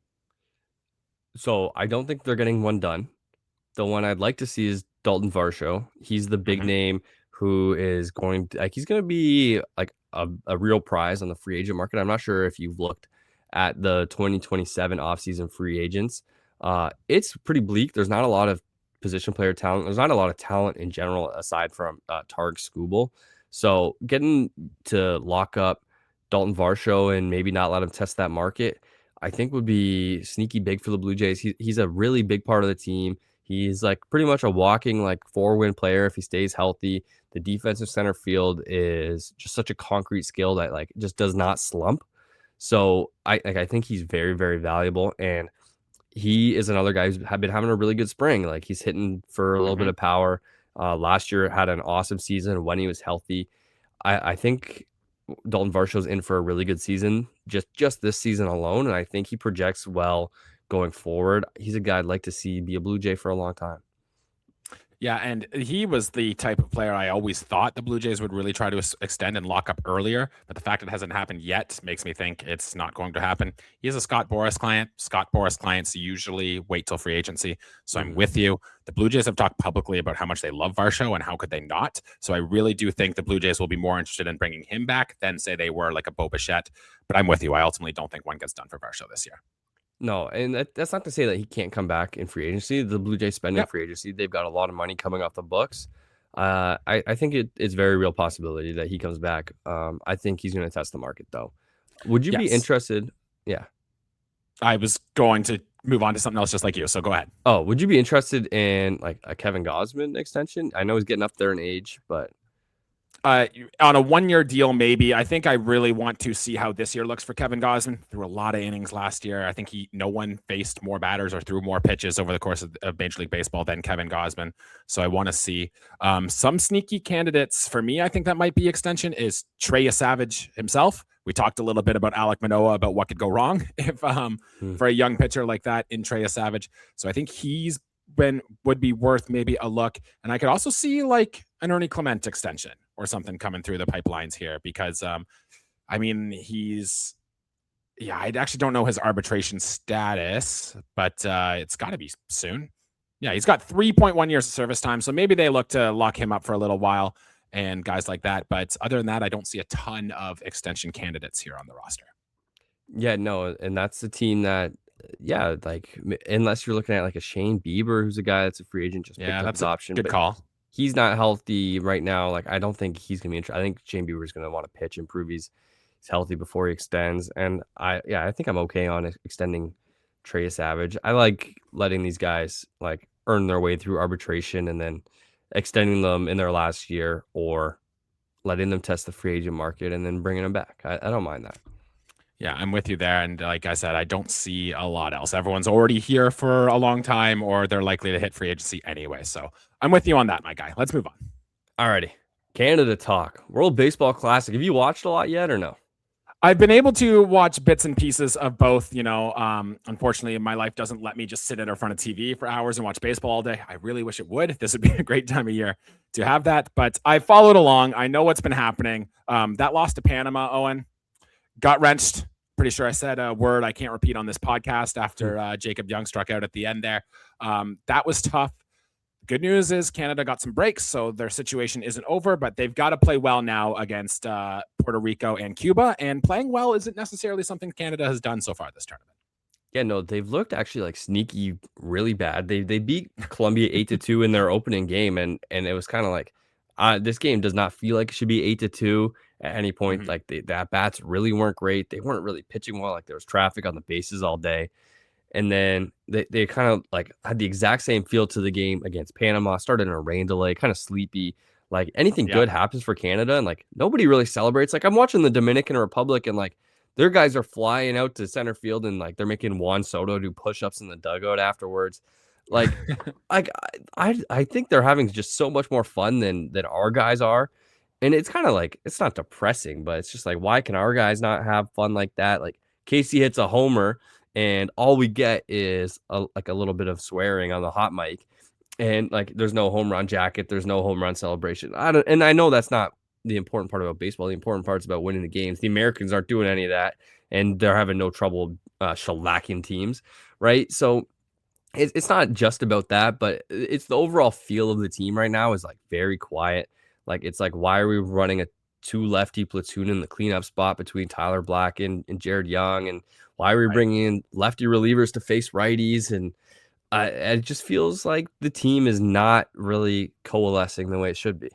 So I don't think they're getting one done. The one I'd like to see is Dalton Varsho. He's the big name who is going to he's going to be like a real prize on the free agent market. I'm not sure if you've looked at the 2027 offseason free agents. It's pretty bleak. There's not a lot of position player talent. There's not a lot of talent in general aside from Targ Skubal. So getting to lock up Dalton Varsho and maybe not let him test that market, I think would be sneaky big for the Blue Jays. He's a really big part of the team. He's like pretty much a walking like 4-win player if he stays healthy. The defensive center field is just such a concrete skill that like just does not slump. So I think he's very, very valuable. And he is another guy who's been having a really good spring. Like he's hitting for a little bit of power. Last year had an awesome season when he was healthy. I think Dalton Varsho's in for a really good season, just this season alone. And I think he projects well going forward. He's a guy I'd like to see be a Blue Jay for a long time. Yeah, and he was the type of player I always thought the Blue Jays would really try to extend and lock up earlier. But the fact it hasn't happened yet makes me think it's not going to happen. He is a Scott Boras client. Scott Boras clients usually wait till free agency. So I'm with you. The Blue Jays have talked publicly about how much they love Varsho and how could they not. So I really do think the Blue Jays will be more interested in bringing him back than say they were like a Bo Bichette. But I'm with you. I ultimately don't think one gets done for Varsho this year. No, and that's not to say that he can't come back in free agency. The Blue Jays spending free agency, they've got a lot of money coming off the books. I think it's very real possibility that he comes back. I think he's going to test the market, though. Would you be interested? Yeah. I was going to move on to something else just like you, so go ahead. Oh, would you be interested in like a Kevin Gausman extension? I know he's getting up there in age, but on a 1-year deal, maybe. I think I really want to see how this year looks for Kevin Gausman. Threw a lot of innings last year. I think no one faced more batters or threw more pitches over the course of Major League Baseball than Kevin Gausman. So I want to see some sneaky candidates for me. I think that might be extension is Trey Yesavage himself. We talked a little bit about Alek Manoah about what could go wrong if for a young pitcher like that in Trey Yesavage. So I think would be worth maybe a look. And I could also see like an Ernie Clement extension or something coming through the pipelines here because, I mean, I actually don't know his arbitration status, but it's got to be soon. Yeah, he's got 3.1 years of service time, so maybe they look to lock him up for a little while and guys like that. But other than that, I don't see a ton of extension candidates here on the roster. Yeah, no, and that's the team that, yeah, like unless you're looking at like a Shane Bieber, who's a guy that's a free agent, just picked up his option. Good call. He's not healthy right now. Like, I don't think he's gonna be interested. I think Shane Bieber is gonna want to pitch and prove he's healthy before he extends. And I think I'm okay on extending Trey Yesavage. I like letting these guys like earn their way through arbitration and then extending them in their last year or letting them test the free agent market and then bringing them back. I don't mind that. Yeah, I'm with you there. And like I said, I don't see a lot else. Everyone's already here for a long time or they're likely to hit free agency anyway. So I'm with you on that, my guy. Let's move on. Alrighty. Canada talk. World Baseball Classic. Have you watched a lot yet or no? I've been able to watch bits and pieces of both. Unfortunately, my life doesn't let me just sit in front of TV for hours and watch baseball all day. I really wish it would. This would be a great time of year to have that. But I followed along. I know what's been happening. That loss to Panama, Owen, got wrenched. Pretty sure I said a word I can't repeat on this podcast after Jacob Young struck out at the end there. That was tough. Good news is Canada got some breaks, so their situation isn't over, but they've got to play well now against Puerto Rico and Cuba, and playing well isn't necessarily something Canada has done so far this tournament. Yeah, no, they've looked actually like sneaky, really bad. They beat Colombia 8-2 in their opening game, and it was kind of like this game does not feel like it should be 8-2 at any point. Like the at-bats really weren't great. They weren't really pitching well. Like there was traffic on the bases all day. And then they kind of like had the exact same feel to the game against Panama. Started in a rain delay, kind of sleepy. Like anything Yeah. good happens for Canada, and like nobody really celebrates. Like I'm watching the Dominican Republic, and like their guys are flying out to center field, and like they're making Juan Soto do push-ups in the dugout afterwards. Like, like I think they're having just so much more fun than our guys are. And it's kind of like it's not depressing, but it's just like why can our guys not have fun like that? Like Casey hits a homer, and all we get is like a little bit of swearing on the hot mic, and like there's no home run jacket, there's no home run celebration. And I know that's not the important part about baseball. The important part is about winning the games. The Americans aren't doing any of that, and they're having no trouble shellacking teams, right? So it's not just about that, but it's the overall feel of the team right now is like very quiet. Like it's like why are we running a two lefty platoon in the cleanup spot between Tyler Black and Jared Young, and why are we bringing in lefty relievers to face righties? And it just feels like the team is not really coalescing the way it should be.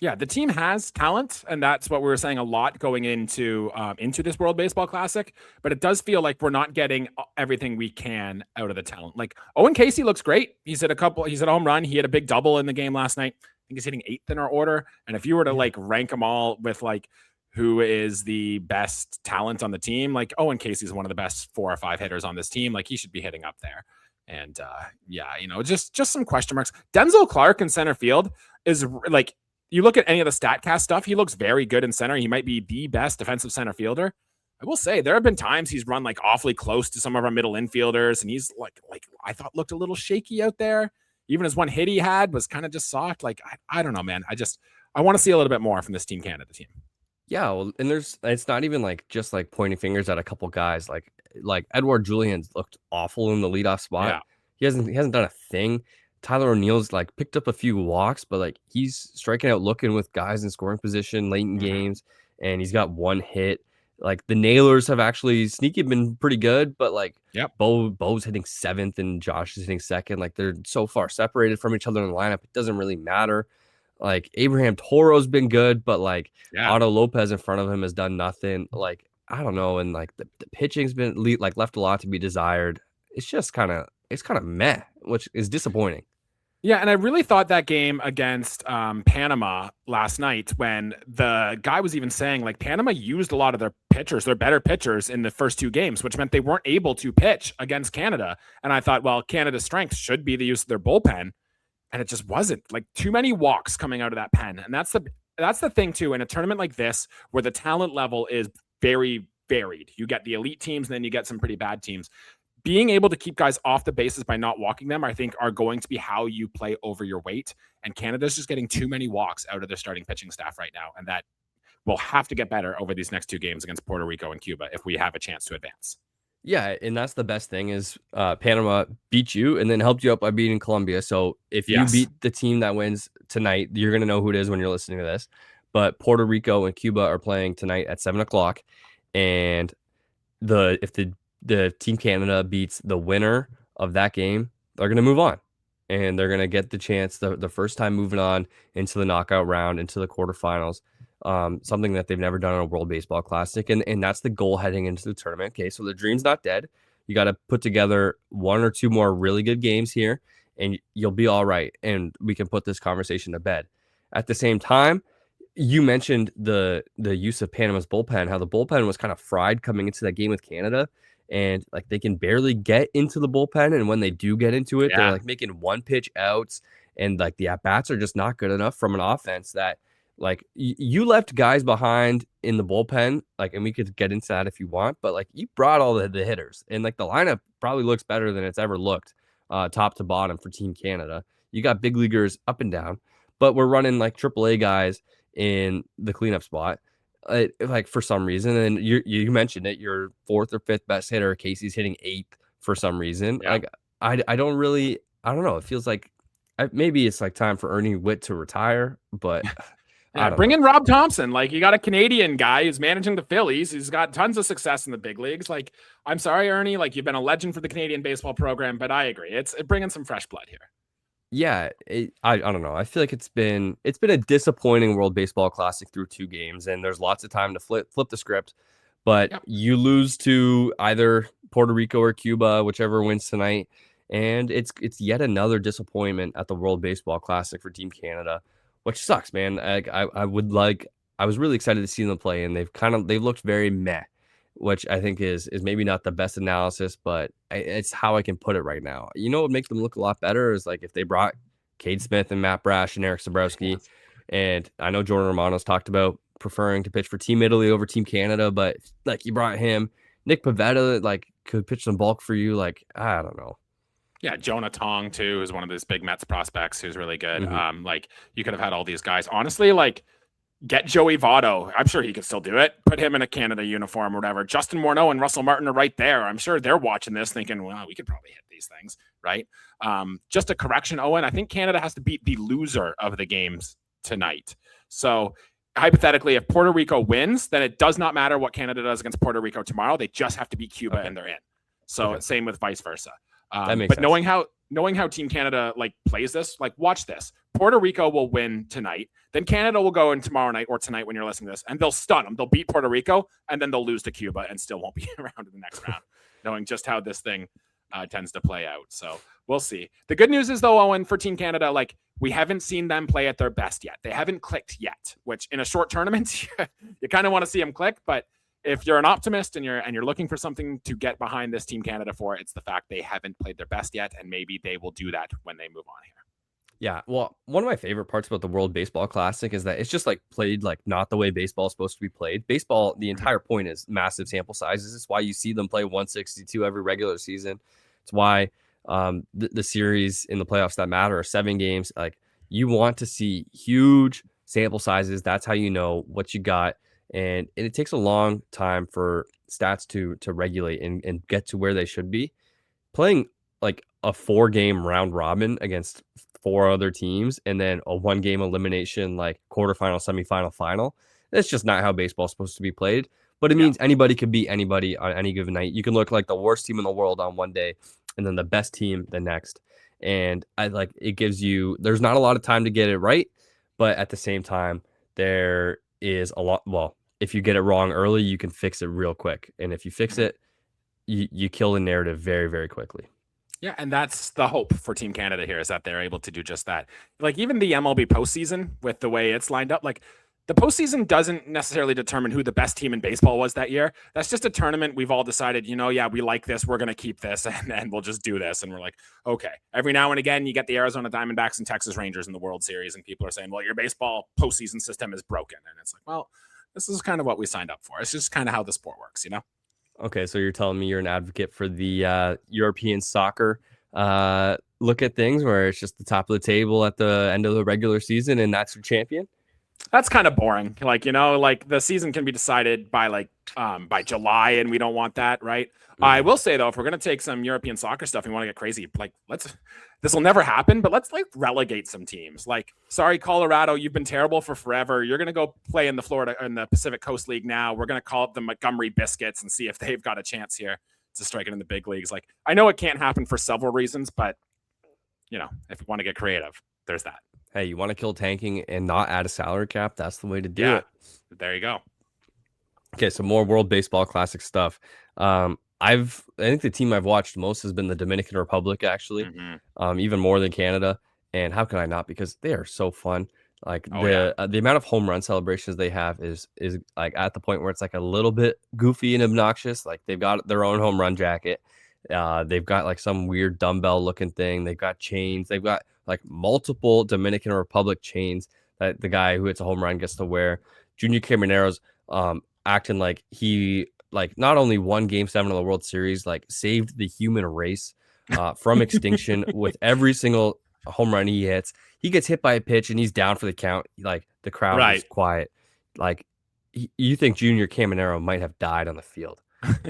Yeah, the team has talent, and that's what we were saying a lot going into this World Baseball Classic. But it does feel like we're not getting everything we can out of the talent. Like Owen Casey looks great. He's hit a home run. He had a big double in the game last night. I think he's hitting 8th in our order. And if you were to like rank them all with like who is the best talent on the team, like Owen Casey's one of the best 4 or 5 hitters on this team. Like he should be hitting up there. And just some question marks. Denzel Clark in center field is like. You look at any of the StatCast stuff, he looks very good in center. He might be the best defensive center fielder. I will say there have been times he's run like awfully close to some of our middle infielders, and he's like I thought looked a little shaky out there. Even his one hit he had was kind of just soft. Like I don't know, man. I want to see a little bit more from this Team Canada team. Yeah, well, and it's not even like just like pointing fingers at a couple guys. Like Edouard Julien's looked awful in the leadoff spot. Yeah. He hasn't done a thing. Tyler O'Neill's like picked up a few walks, but like he's striking out looking with guys in scoring position late in games, and he's got 1 hit. Like the Nailers have actually sneaky been pretty good, but like Bo's hitting 7th and Josh is hitting 2nd. Like they're so far separated from each other in the lineup, it doesn't really matter. Like Abraham Toro's been good, but like Otto Lopez in front of him has done nothing. Like I don't know, and like the pitching's been like left a lot to be desired. It's just kind of meh, which is disappointing. Yeah, and I really thought that game against Panama last night, when the guy was even saying like Panama used a lot of their pitchers, their better pitchers in the first 2 games, which meant they weren't able to pitch against Canada. And I thought, well, Canada's strength should be the use of their bullpen, and it just wasn't. Like too many walks coming out of that pen, and that's the thing too in a tournament like this where the talent level is very varied. You get the elite teams, and then you get some pretty bad teams. Being able to keep guys off the bases by not walking them, I think, are going to be how you play over your weight. And Canada's just getting too many walks out of their starting pitching staff right now. And that will have to get better over these next 2 games against Puerto Rico and Cuba if we have a chance to advance. Yeah, and that's the best thing is Panama beat you and then helped you out by beating Colombia. So if you beat the team that wins tonight, you're going to know who it is when you're listening to this. But Puerto Rico and Cuba are playing tonight at 7:00. And if the Team Canada beats the winner of that game, they're going to move on. And they're going to get the chance, the first time moving on into the knockout round, into the quarterfinals, something that they've never done in a World Baseball Classic. And that's the goal heading into the tournament. Okay, so the dream's not dead. You got to put together 1 or 2 more really good games here, and you'll be all right. And we can put this conversation to bed. At the same time, you mentioned the use of Panama's bullpen, how the bullpen was kind of fried coming into that game with Canada. And like they can barely get into the bullpen, and when they do get into it, they're like making 1-pitch outs, and like the at bats are just not good enough from an offense that like you left guys behind in the bullpen, like, and we could get into that if you want, but like you brought all the hitters, and like the lineup probably looks better than it's ever looked, top to bottom for Team Canada. You got big leaguers up and down, but we're running like AAA guys in the cleanup spot. Like for some reason, and you mentioned it, your 4th or 5th best hitter, Casey's hitting 8th for some reason. Like I don't know. It feels like maybe it's like time for Ernie Witt to retire, but bring in Rob Thompson. Like you got a Canadian guy who's managing the Phillies. He's got tons of success in the big leagues. Like I'm sorry, Ernie, like you've been a legend for the Canadian baseball program, but I agree. It's bringing some fresh blood here. Yeah, I don't know. I feel like it's been a disappointing World Baseball Classic through 2 games, and there's lots of time to flip the script. But you lose to either Puerto Rico or Cuba, whichever wins tonight, and it's yet another disappointment at the World Baseball Classic for Team Canada. which sucks, man. I was really excited to see them play, and they've looked very meh, which I think is maybe not the best analysis, but it's how I can put it right now. You know what would make them look a lot better is like if they brought Cade Smith and Matt Brash and Eric Sabrowski, and I know Jordan Romano's talked about preferring to pitch for Team Italy over Team Canada, but like you brought him, Nick Pivetta, like could pitch some bulk for you. Like, I don't know. Yeah, Jonah Tong too, who's one of those big Mets prospects who's really good. Like you could have had all these guys. Honestly, like get Joey Votto. I'm sure he could still do it. Put him in a Canada uniform or whatever. Justin Morneau and Russell Martin are right there. I'm sure they're watching this thinking, well, we could probably hit these things, right? Just a correction, Owen. I think Canada has to beat the loser of the games tonight. So hypothetically, if Puerto Rico wins, then it does not matter what Canada does against Puerto Rico tomorrow. They just have to beat Cuba and they're in. So same with vice versa. That makes but sense. knowing how Team Canada like plays this, like watch this. Puerto Rico will win tonight. Then Canada will go in tomorrow night or tonight when you're listening to this, and they'll stun them. They'll beat Puerto Rico, and then they'll lose to Cuba and still won't be around in the next round, knowing just how this thing tends to play out. So we'll see. The good news is, though, Owen, for Team Canada, like we haven't seen them play at their best yet. They haven't clicked yet, which in a short tournament, you kind of want to see them click, but if you're an optimist and you're looking for something to get behind this Team Canada for, it's the fact they haven't played their best yet, and maybe they will do that when they move on here. Yeah, well, one of my favorite parts about the World Baseball Classic is that it's just like played like not the way baseball is supposed to be played. Baseball, the entire point is massive sample sizes. It's why you see them play 162 every regular season. It's why the series in the playoffs that matter are 7 games. Like you want to see huge sample sizes. That's how you know what you got. And it takes a long time for stats to regulate and get to where they should be. Playing like a 4-game round robin against 4 other teams and then a 1-game elimination like quarterfinal, semifinal, final. That's just not how baseball is supposed to be played. But it means anybody could beat anybody on any given night. You can look like the worst team in the world on one day and then the best team the next. And it gives you, there's not a lot of time to get it right, but at the same time, there is a lot. Well, if you get it wrong early, you can fix it real quick. And if you fix it, you kill the narrative very, very quickly. Yeah, and that's the hope for Team Canada here is that they're able to do just that. Like even the MLB postseason with the way it's lined up, like the postseason doesn't necessarily determine who the best team in baseball was that year. That's just a tournament. We've all decided, we like this. We're going to keep this and we'll just do this. And we're like, okay. Every now and again, you get the Arizona Diamondbacks and Texas Rangers in the World Series and people are saying, well, your baseball postseason system is broken. And it's like, well, this is kind of what we signed up for. It's just kind of how the sport works, Okay, so you're telling me you're an advocate for the European soccer look at things where it's just the top of the table at the end of the regular season and that's your champion? That's kind of boring. Like, the season can be decided by by July and we don't want that, right? Mm-hmm. I will say though, if we're going to take some European soccer stuff and want to get crazy, like this will never happen, but let's relegate some teams. Like, sorry, Colorado, you've been terrible for forever. You're going to go play in the Pacific Coast League now. We're going to call it the Montgomery Biscuits and see if they've got a chance here to strike it in the big leagues. Like, I know it can't happen for several reasons, but if you want to get creative, there's that. Hey, you want to kill tanking and not add a salary cap? That's the way to do it. There you go. Okay, so more World Baseball Classic stuff. I think the team I've watched most has been the Dominican Republic, actually, even more than Canada. And how can I not? Because they are so fun. Like the amount of home run celebrations they have is like at the point where it's like a little bit goofy and obnoxious. Like they've got their own home run jacket. They've got like some weird dumbbell looking thing. They've got chains. They've got like multiple Dominican Republic chains that the guy who hits a home run gets to wear. Junior Camaro's acting like he not only won Game 7 of the World Series, like saved the human race from extinction with every single home run he hits. He gets hit by a pitch and he's down for the count. Like the crowd is quiet. Like you think Junior Caminero might have died on the field,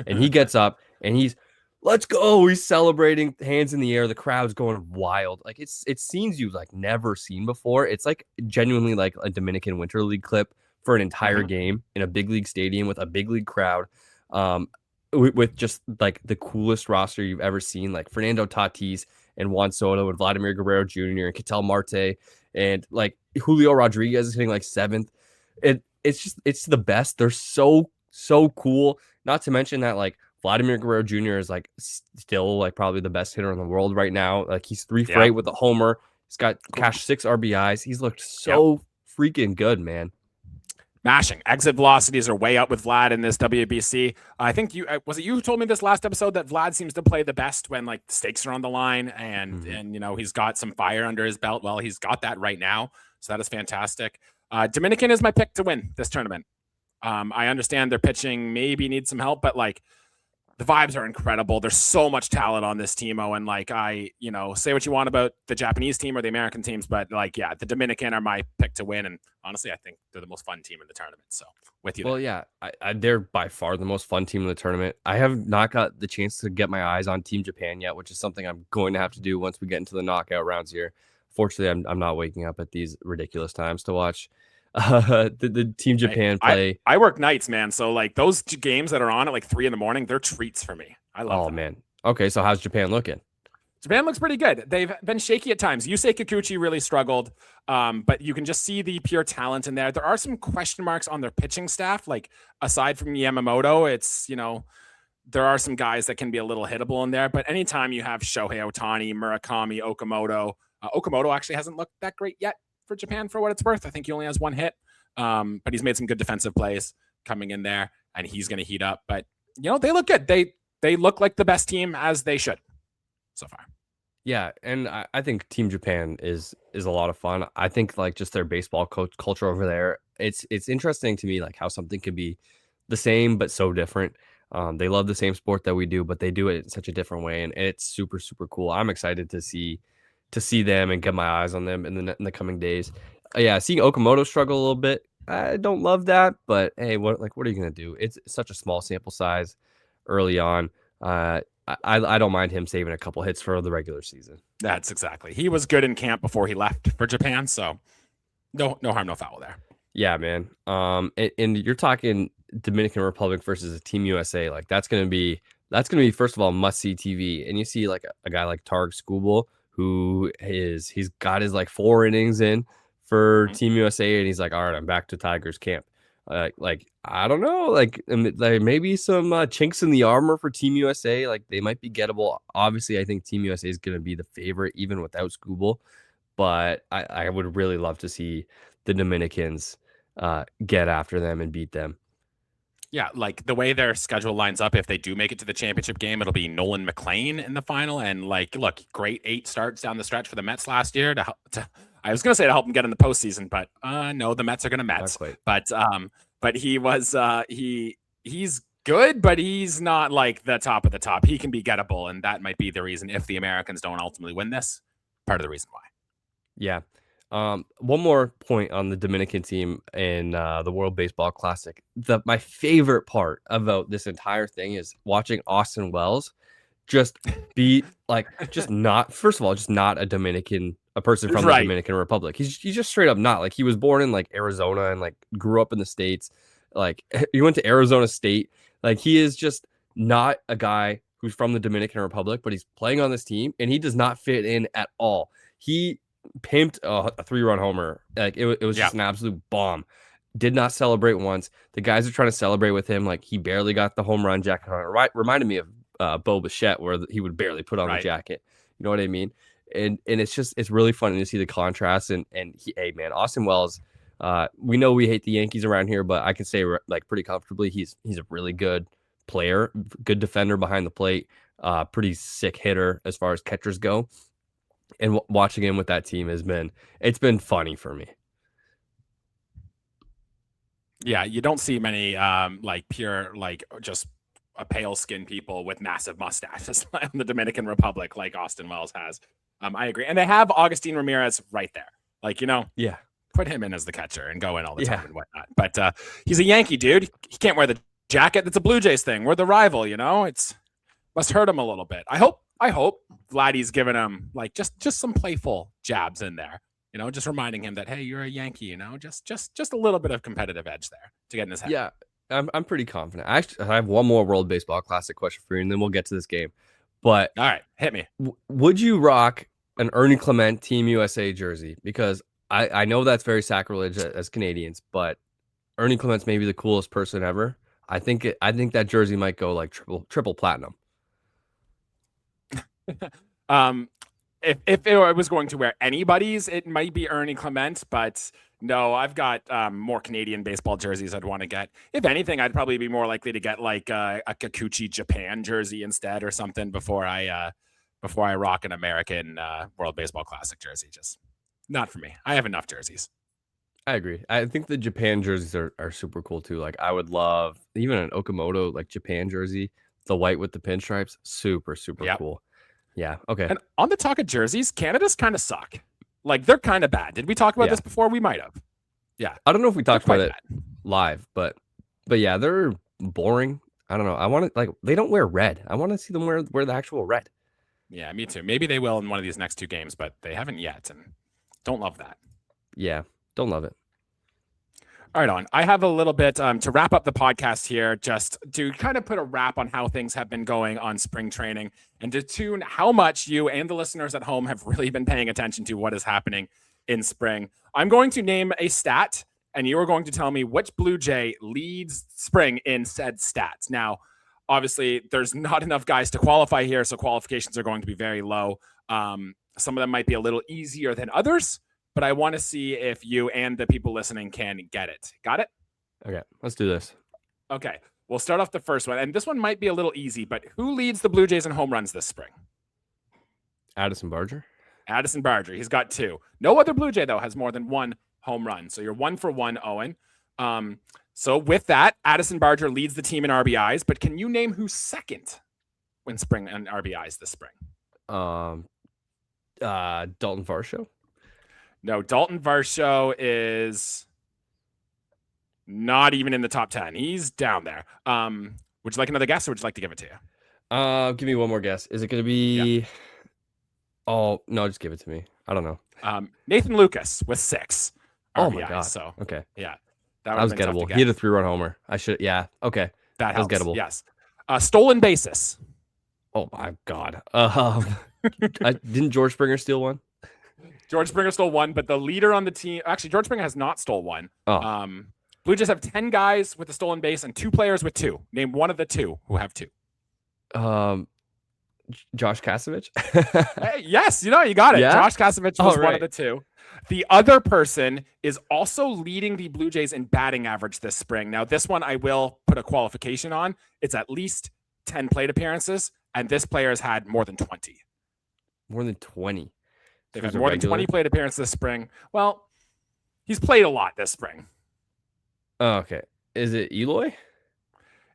and he gets up and he's, let's go. He's celebrating, hands in the air. The crowd's going wild. Like it's scenes you've like never seen before. It's like genuinely like a Dominican Winter League clip for an entire game in a big league stadium with a big league crowd, with just like the coolest roster you've ever seen, like Fernando Tatis and Juan Soto and Vladimir Guerrero Jr. and Ketel Marte and like Julio Rodriguez is hitting like 7th. It's the best. They're so cool. Not to mention that like Vladimir Guerrero Jr. is like still like probably the best hitter in the world right now. Like he's 3 for 8 with a homer. He's got cashed 6 RBIs. He's looked so freaking good, man. Mashing. Exit velocities are way up with Vlad in this WBC. I think was it you who told me this last episode that Vlad seems to play the best when like the stakes are on the line and he's got some fire under his belt. Well, he's got that right now, so that is fantastic. Dominican is my pick to win this tournament. I understand their pitching maybe needs some help, but like the vibes are incredible. There's so much talent on this team, Owen. Like say what you want about the Japanese team or the American teams, but like, yeah, the Dominican are my pick to win. And honestly, I think they're the most fun team in the tournament. So with you. Well, there. yeah, they're by far the most fun team in the tournament. I have not got the chance to get my eyes on Team Japan yet, which is something I'm going to have to do once we get into the knockout rounds here. Fortunately, I'm not waking up at these ridiculous times to watch the Team Japan play. I work nights, man. So like those games that are on at like 3 a.m, they're treats for me. I love them. Man. Okay, so how's Japan looking? Japan looks pretty good. They've been shaky at times. Yusei Kikuchi really struggled, but you can just see the pure talent in there. There are some question marks on their pitching staff. Like aside from Yamamoto, it's, there are some guys that can be a little hittable in there. But anytime you have Shohei Ohtani, Murakami, Okamoto, Okamoto actually hasn't looked that great yet for Japan for what it's worth. I think he only has 1 hit, but he's made some good defensive plays coming in there, and he's going to heat up. But, they look good. They look like the best team, as they should so far. Yeah, and I think Team Japan is a lot of fun. I think like just their baseball culture over there, it's interesting to me like how something can be the same but so different. They love the same sport that we do, but they do it in such a different way, and it's super, super cool. I'm excited to see them and get my eyes on them in the coming days. Yeah, seeing Okamoto struggle a little bit, I don't love that, but hey, what are you gonna do? It's such a small sample size early on. I don't mind him saving a couple hits for the regular season. That's exactly. He was good in camp before he left for Japan, so no harm, no foul there. Yeah, man. And you're talking Dominican Republic versus Team USA. Like that's gonna be first of all must see TV. And you see like a guy like Targ Skubal, he's got his like 4 innings in for Team USA, and he's like, all right, I'm back to Tigers camp. Like I don't know, like maybe some chinks in the armor for Team USA. Like they might be gettable. Obviously, I think Team USA is going to be the favorite even without Skubal, but I would really love to see the Dominicans get after them and beat them. Yeah, like the way their schedule lines up, if they do make it to the championship game, it'll be Nolan McLean in the final. And like, look, great 8 starts down the stretch for the Mets last year. I was going to say to help them get in the postseason, but no, the Mets are going to Mets. But he was he's good, but he's not like the top of the top. He can be gettable, and that might be the reason if the Americans don't ultimately win this. Part of the reason why. Yeah. One more point on the Dominican team in the World Baseball Classic. My favorite part about this entire thing is watching Austin Wells just be like, just not a person from the Dominican Republic. He's just straight up not. Like he was born in like Arizona and like grew up in the States. Like he went to Arizona State. Like he is just not a guy who's from the Dominican Republic, but he's playing on this team and he does not fit in at all. He pimped a 3-run homer. Like it was just an absolute bomb. Did not celebrate once. The guys are trying to celebrate with him. Like he barely got the home run jacket on. Right, reminded me of Bo Bichette, where he would barely put on the jacket. You know what I mean? And it's really funny to see the contrast. And hey man, Austin Wells. We know we hate the Yankees around here, but I can say like pretty comfortably he's a really good player, good defender behind the plate, pretty sick hitter as far as catchers go. And watching him with that team it's been funny for me. Yeah, you don't see many like pure like just a pale skinned people with massive mustaches in the Dominican Republic like Austin Wells has. I agree, and they have Augustine Ramirez right there. Like put him in as the catcher and go in all the time and whatnot. But he's a Yankee dude. He can't wear the jacket. That's a Blue Jays thing. We're the rival. It's must hurt him a little bit. I hope Vladdy's giving him like just some playful jabs in there, just reminding him that, hey, you're a Yankee, just a little bit of competitive edge there to get in his head. Yeah, I'm pretty confident. I have one more World Baseball Classic question for you, and then we'll get to this game. But all right, hit me. Would you rock an Ernie Clement Team USA jersey? Because I know that's very sacrilege as Canadians, but Ernie Clement's maybe the coolest person ever. I think that jersey might go like triple platinum. If I was going to wear anybody's, it might be Ernie Clement, but No, I've got more Canadian baseball jerseys I'd want to get. If anything, I'd probably be more likely to get like a Kikuchi Japan jersey instead or something before I rock an American World Baseball Classic jersey. Just not for me. I have enough jerseys. I agree. I think the Japan jerseys are super cool too. Like I would love even an Okamoto like Japan jersey, the white with the pinstripes, super cool. Yeah. Okay. And on the talk of jerseys, Canada's kind of suck. Like they're kind of bad. Did we talk about this before? We might have. Yeah. I don't know if we talked about it live, but yeah, they're boring. I don't know. I want to like they don't wear red. I want to see them wear the actual red. Yeah, me too. Maybe they will in one of these next 2 games, but they haven't yet, and don't love that. Yeah, don't love it. All right, on. I have a little bit to wrap up the podcast here, just to kind of put a wrap on how things have been going on spring training and to tune how much you and the listeners at home have really been paying attention to what is happening in spring. I'm going to name a stat, and you are going to tell me which Blue Jay leads spring in said stats. Now, obviously, there's not enough guys to qualify here, so qualifications are going to be very low. Some of them might be a little easier than others, but I want to see if you and the people listening can get it. Got it? Okay, let's do this. Okay, we'll start off the first one. And this one might be a little easy, but who leads the Blue Jays in home runs this spring? Addison Barger. Addison Barger. He's got 2. No other Blue Jay, though, has more than 1 home run. So you're 1 for 1, Owen. So with that, Addison Barger leads the team in RBIs, but can you name who's second in spring and RBIs this spring? Dalton Varsho. No, Dalton Varsho is not even in the top 10. He's down there. Would you like another guess or would you like to give it to you? Give me one more guess. Is it going to be... Yeah. Oh, no, just give it to me. I don't know. Nathan Lucas with 6 RBIs. Oh, my God. So, okay. Yeah. That was gettable. He had a 3-run homer. I should... Yeah. Okay. That was gettable. Yes. Stolen bases. Oh, my God. Didn't George Springer steal one? George Springer stole 1, but the leader on the team, actually, George Springer has not stole 1. Oh. Blue Jays have 10 guys with a stolen base and 2 players with 2. Name one of the 2 who have 2. Josh Yesavage. Hey, yes, you got it. Yeah? Josh Yesavage was one of the 2. The other person is also leading the Blue Jays in batting average this spring. Now, this one I will put a qualification on. It's at least 10 plate appearances, and this player has had more than 20. More than 20. They've had more than 20 plate appearances this spring. Well, he's played a lot this spring. Oh, okay. Is it Eloy?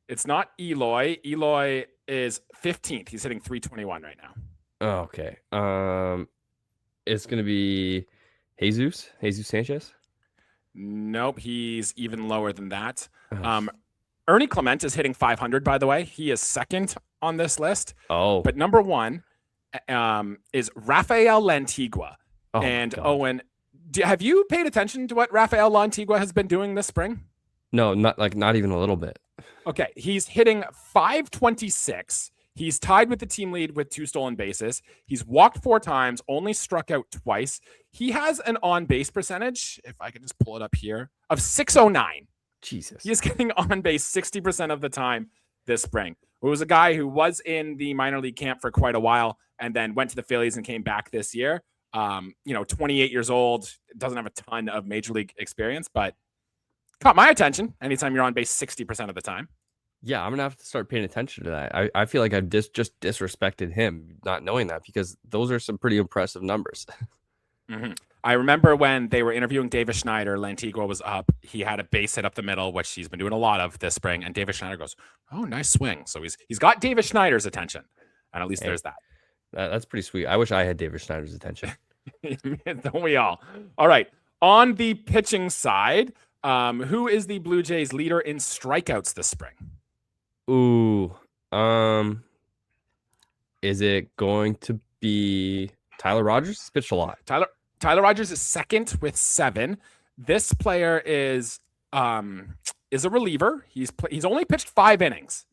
It's not Eloy. Eloy is 15th. He's hitting 321 right now. Oh, okay. It's going to be Jesus Sanchez? Nope. He's even lower than that. Ernie Clement is hitting 500, by the way. He is second on this list. Oh. But number 1 is Rafael Lantigua. Oh, and Owen, have you paid attention to what Rafael Lantigua has been doing this spring? No, not even a little bit. Okay, he's hitting 526. He's tied with the team lead with 2 stolen bases. He's walked 4 times, only struck out twice. He has an on-base percentage, if I can just pull it up here, of 609. Jesus. He is getting on base 60% of the time this spring. It was a guy who was in the minor league camp for quite a while and then went to the Phillies and came back this year. 28 years old, doesn't have a ton of major league experience, but caught my attention anytime you're on base 60% of the time. Yeah, I'm going to have to start paying attention to that. I feel like I've just disrespected him not knowing that because those are some pretty impressive numbers. Mm-hmm. I remember when they were interviewing Davis Schneider, Lantigua was up. He had a base hit up the middle, which he's been doing a lot of this spring. And Davis Schneider goes, "Oh, nice swing." So he's got Davis Schneider's attention. And at least there's that. That's pretty sweet. I wish I had Davis Schneider's attention. Don't we all? All right. On the pitching side, who is the Blue Jays leader in strikeouts this spring? Ooh. Is it going to be Tyler Rogers? He's pitched a lot. Tyler Rogers is second with 7. This player is a reliever. He's only pitched 5 innings,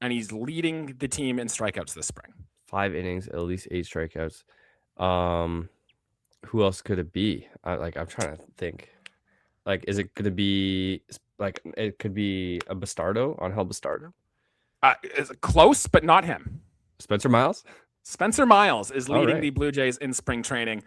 and he's leading the team in strikeouts this spring. 5 innings, at least 8 strikeouts. Who else could it be? I'm trying to think. Is it going to be it could be a Bastardo, Angel Bastardo? It's close, but not him. Spencer Miles? Spencer Miles is All leading right. the Blue Jays in spring training.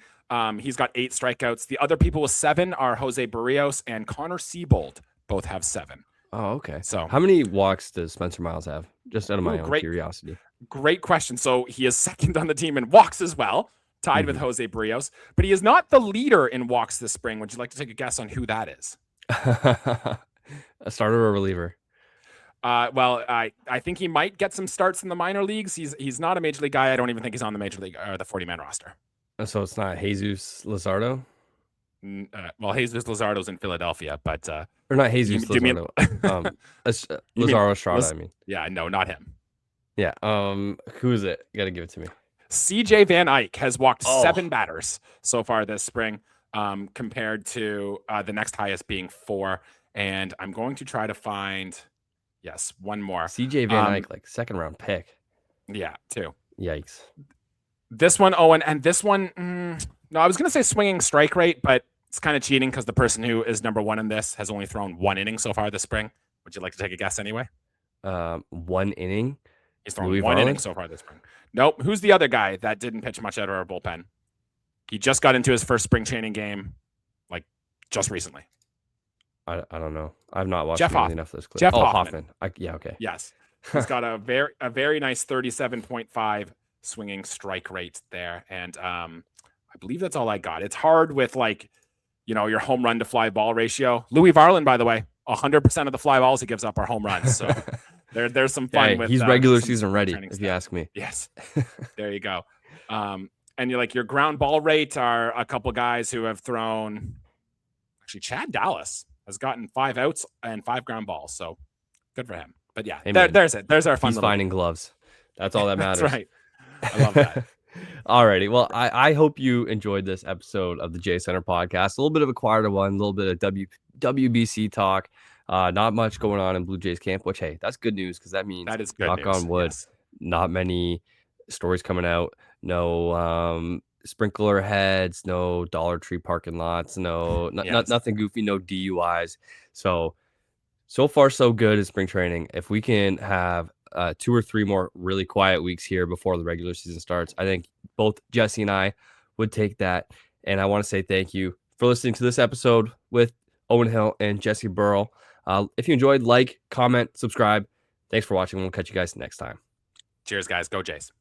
He's got 8 strikeouts. The other people with 7 are Jose Barrios and Connor Siebold. Both have 7. Oh, okay. So how many walks does Spencer Miles have? Just out of my own great curiosity. Great question. So he is second on the team in walks as well, tied with Jose Barrios, but he is not the leader in walks this spring. Would you like to take a guess on who that is? A starter or a reliever? Well, I think he might get some starts in the minor leagues. He's not a major league guy. I don't even think he's on the major league or the 40-man roster. So it's not Jesus Luzardo? Well, Jesus Luzardo's in Philadelphia, but or not Jesus Luzardo. Luzardo Estrada, I mean. Yeah, no, not him. Yeah. Who is it? You got to give it to me. CJ Van Eyck has walked 7 batters so far this spring, compared to the next highest being 4. And I'm going to try to find, one more. CJ Van Eyck, like second round pick. Yeah, 2. Yikes. This one, Owen, and this one, no, I was going to say swinging strike rate, but it's kind of cheating because the person who is number 1 in this has only thrown 1 inning so far this spring. Would you like to take a guess anyway? 1 inning? He's thrown 1 inning so far this spring. Nope. Who's the other guy that didn't pitch much out of our bullpen? He just got into his first spring training game, like just recently. I don't know. I've not watched enough of this clip. Jeff Hoffman. Yeah, okay. Yes. He's got a very nice 37.5 swinging strike rate there. And I believe that's all I got. It's hard with your home run to fly ball ratio. Louis Varland, by the way, 100% of the fly balls he gives up are home runs. So there's some fun with he's regular season ready, if you ask me. Yes. There you go. And your ground ball rate are a couple guys who have thrown. Actually, Chad Dallas has gotten 5 outs and 5 ground balls. So good for him. But yeah, there's it. There's our fun. He's finding gloves. That's all that matters. That's right. I love that. Alrighty. Well, I hope you enjoyed this episode of the J Center podcast. A little bit of a quieter one, a little bit of WBC talk. Not much going on in Blue Jays camp, which, hey, that's good news because that means, that is good knock news. on wood, not many stories coming out. No sprinkler heads, no Dollar Tree parking lots, nothing goofy, no DUIs. So far so good in spring training. If we can have 2 or 3 more really quiet weeks here before the regular season starts, I think both Jesse and I would take that. And I want to say thank you for listening to this episode with Owen Hill and Jesse Burrell. If you enjoyed, comment, subscribe. Thanks for watching. We'll catch you guys next time. Cheers, guys. Go Jays.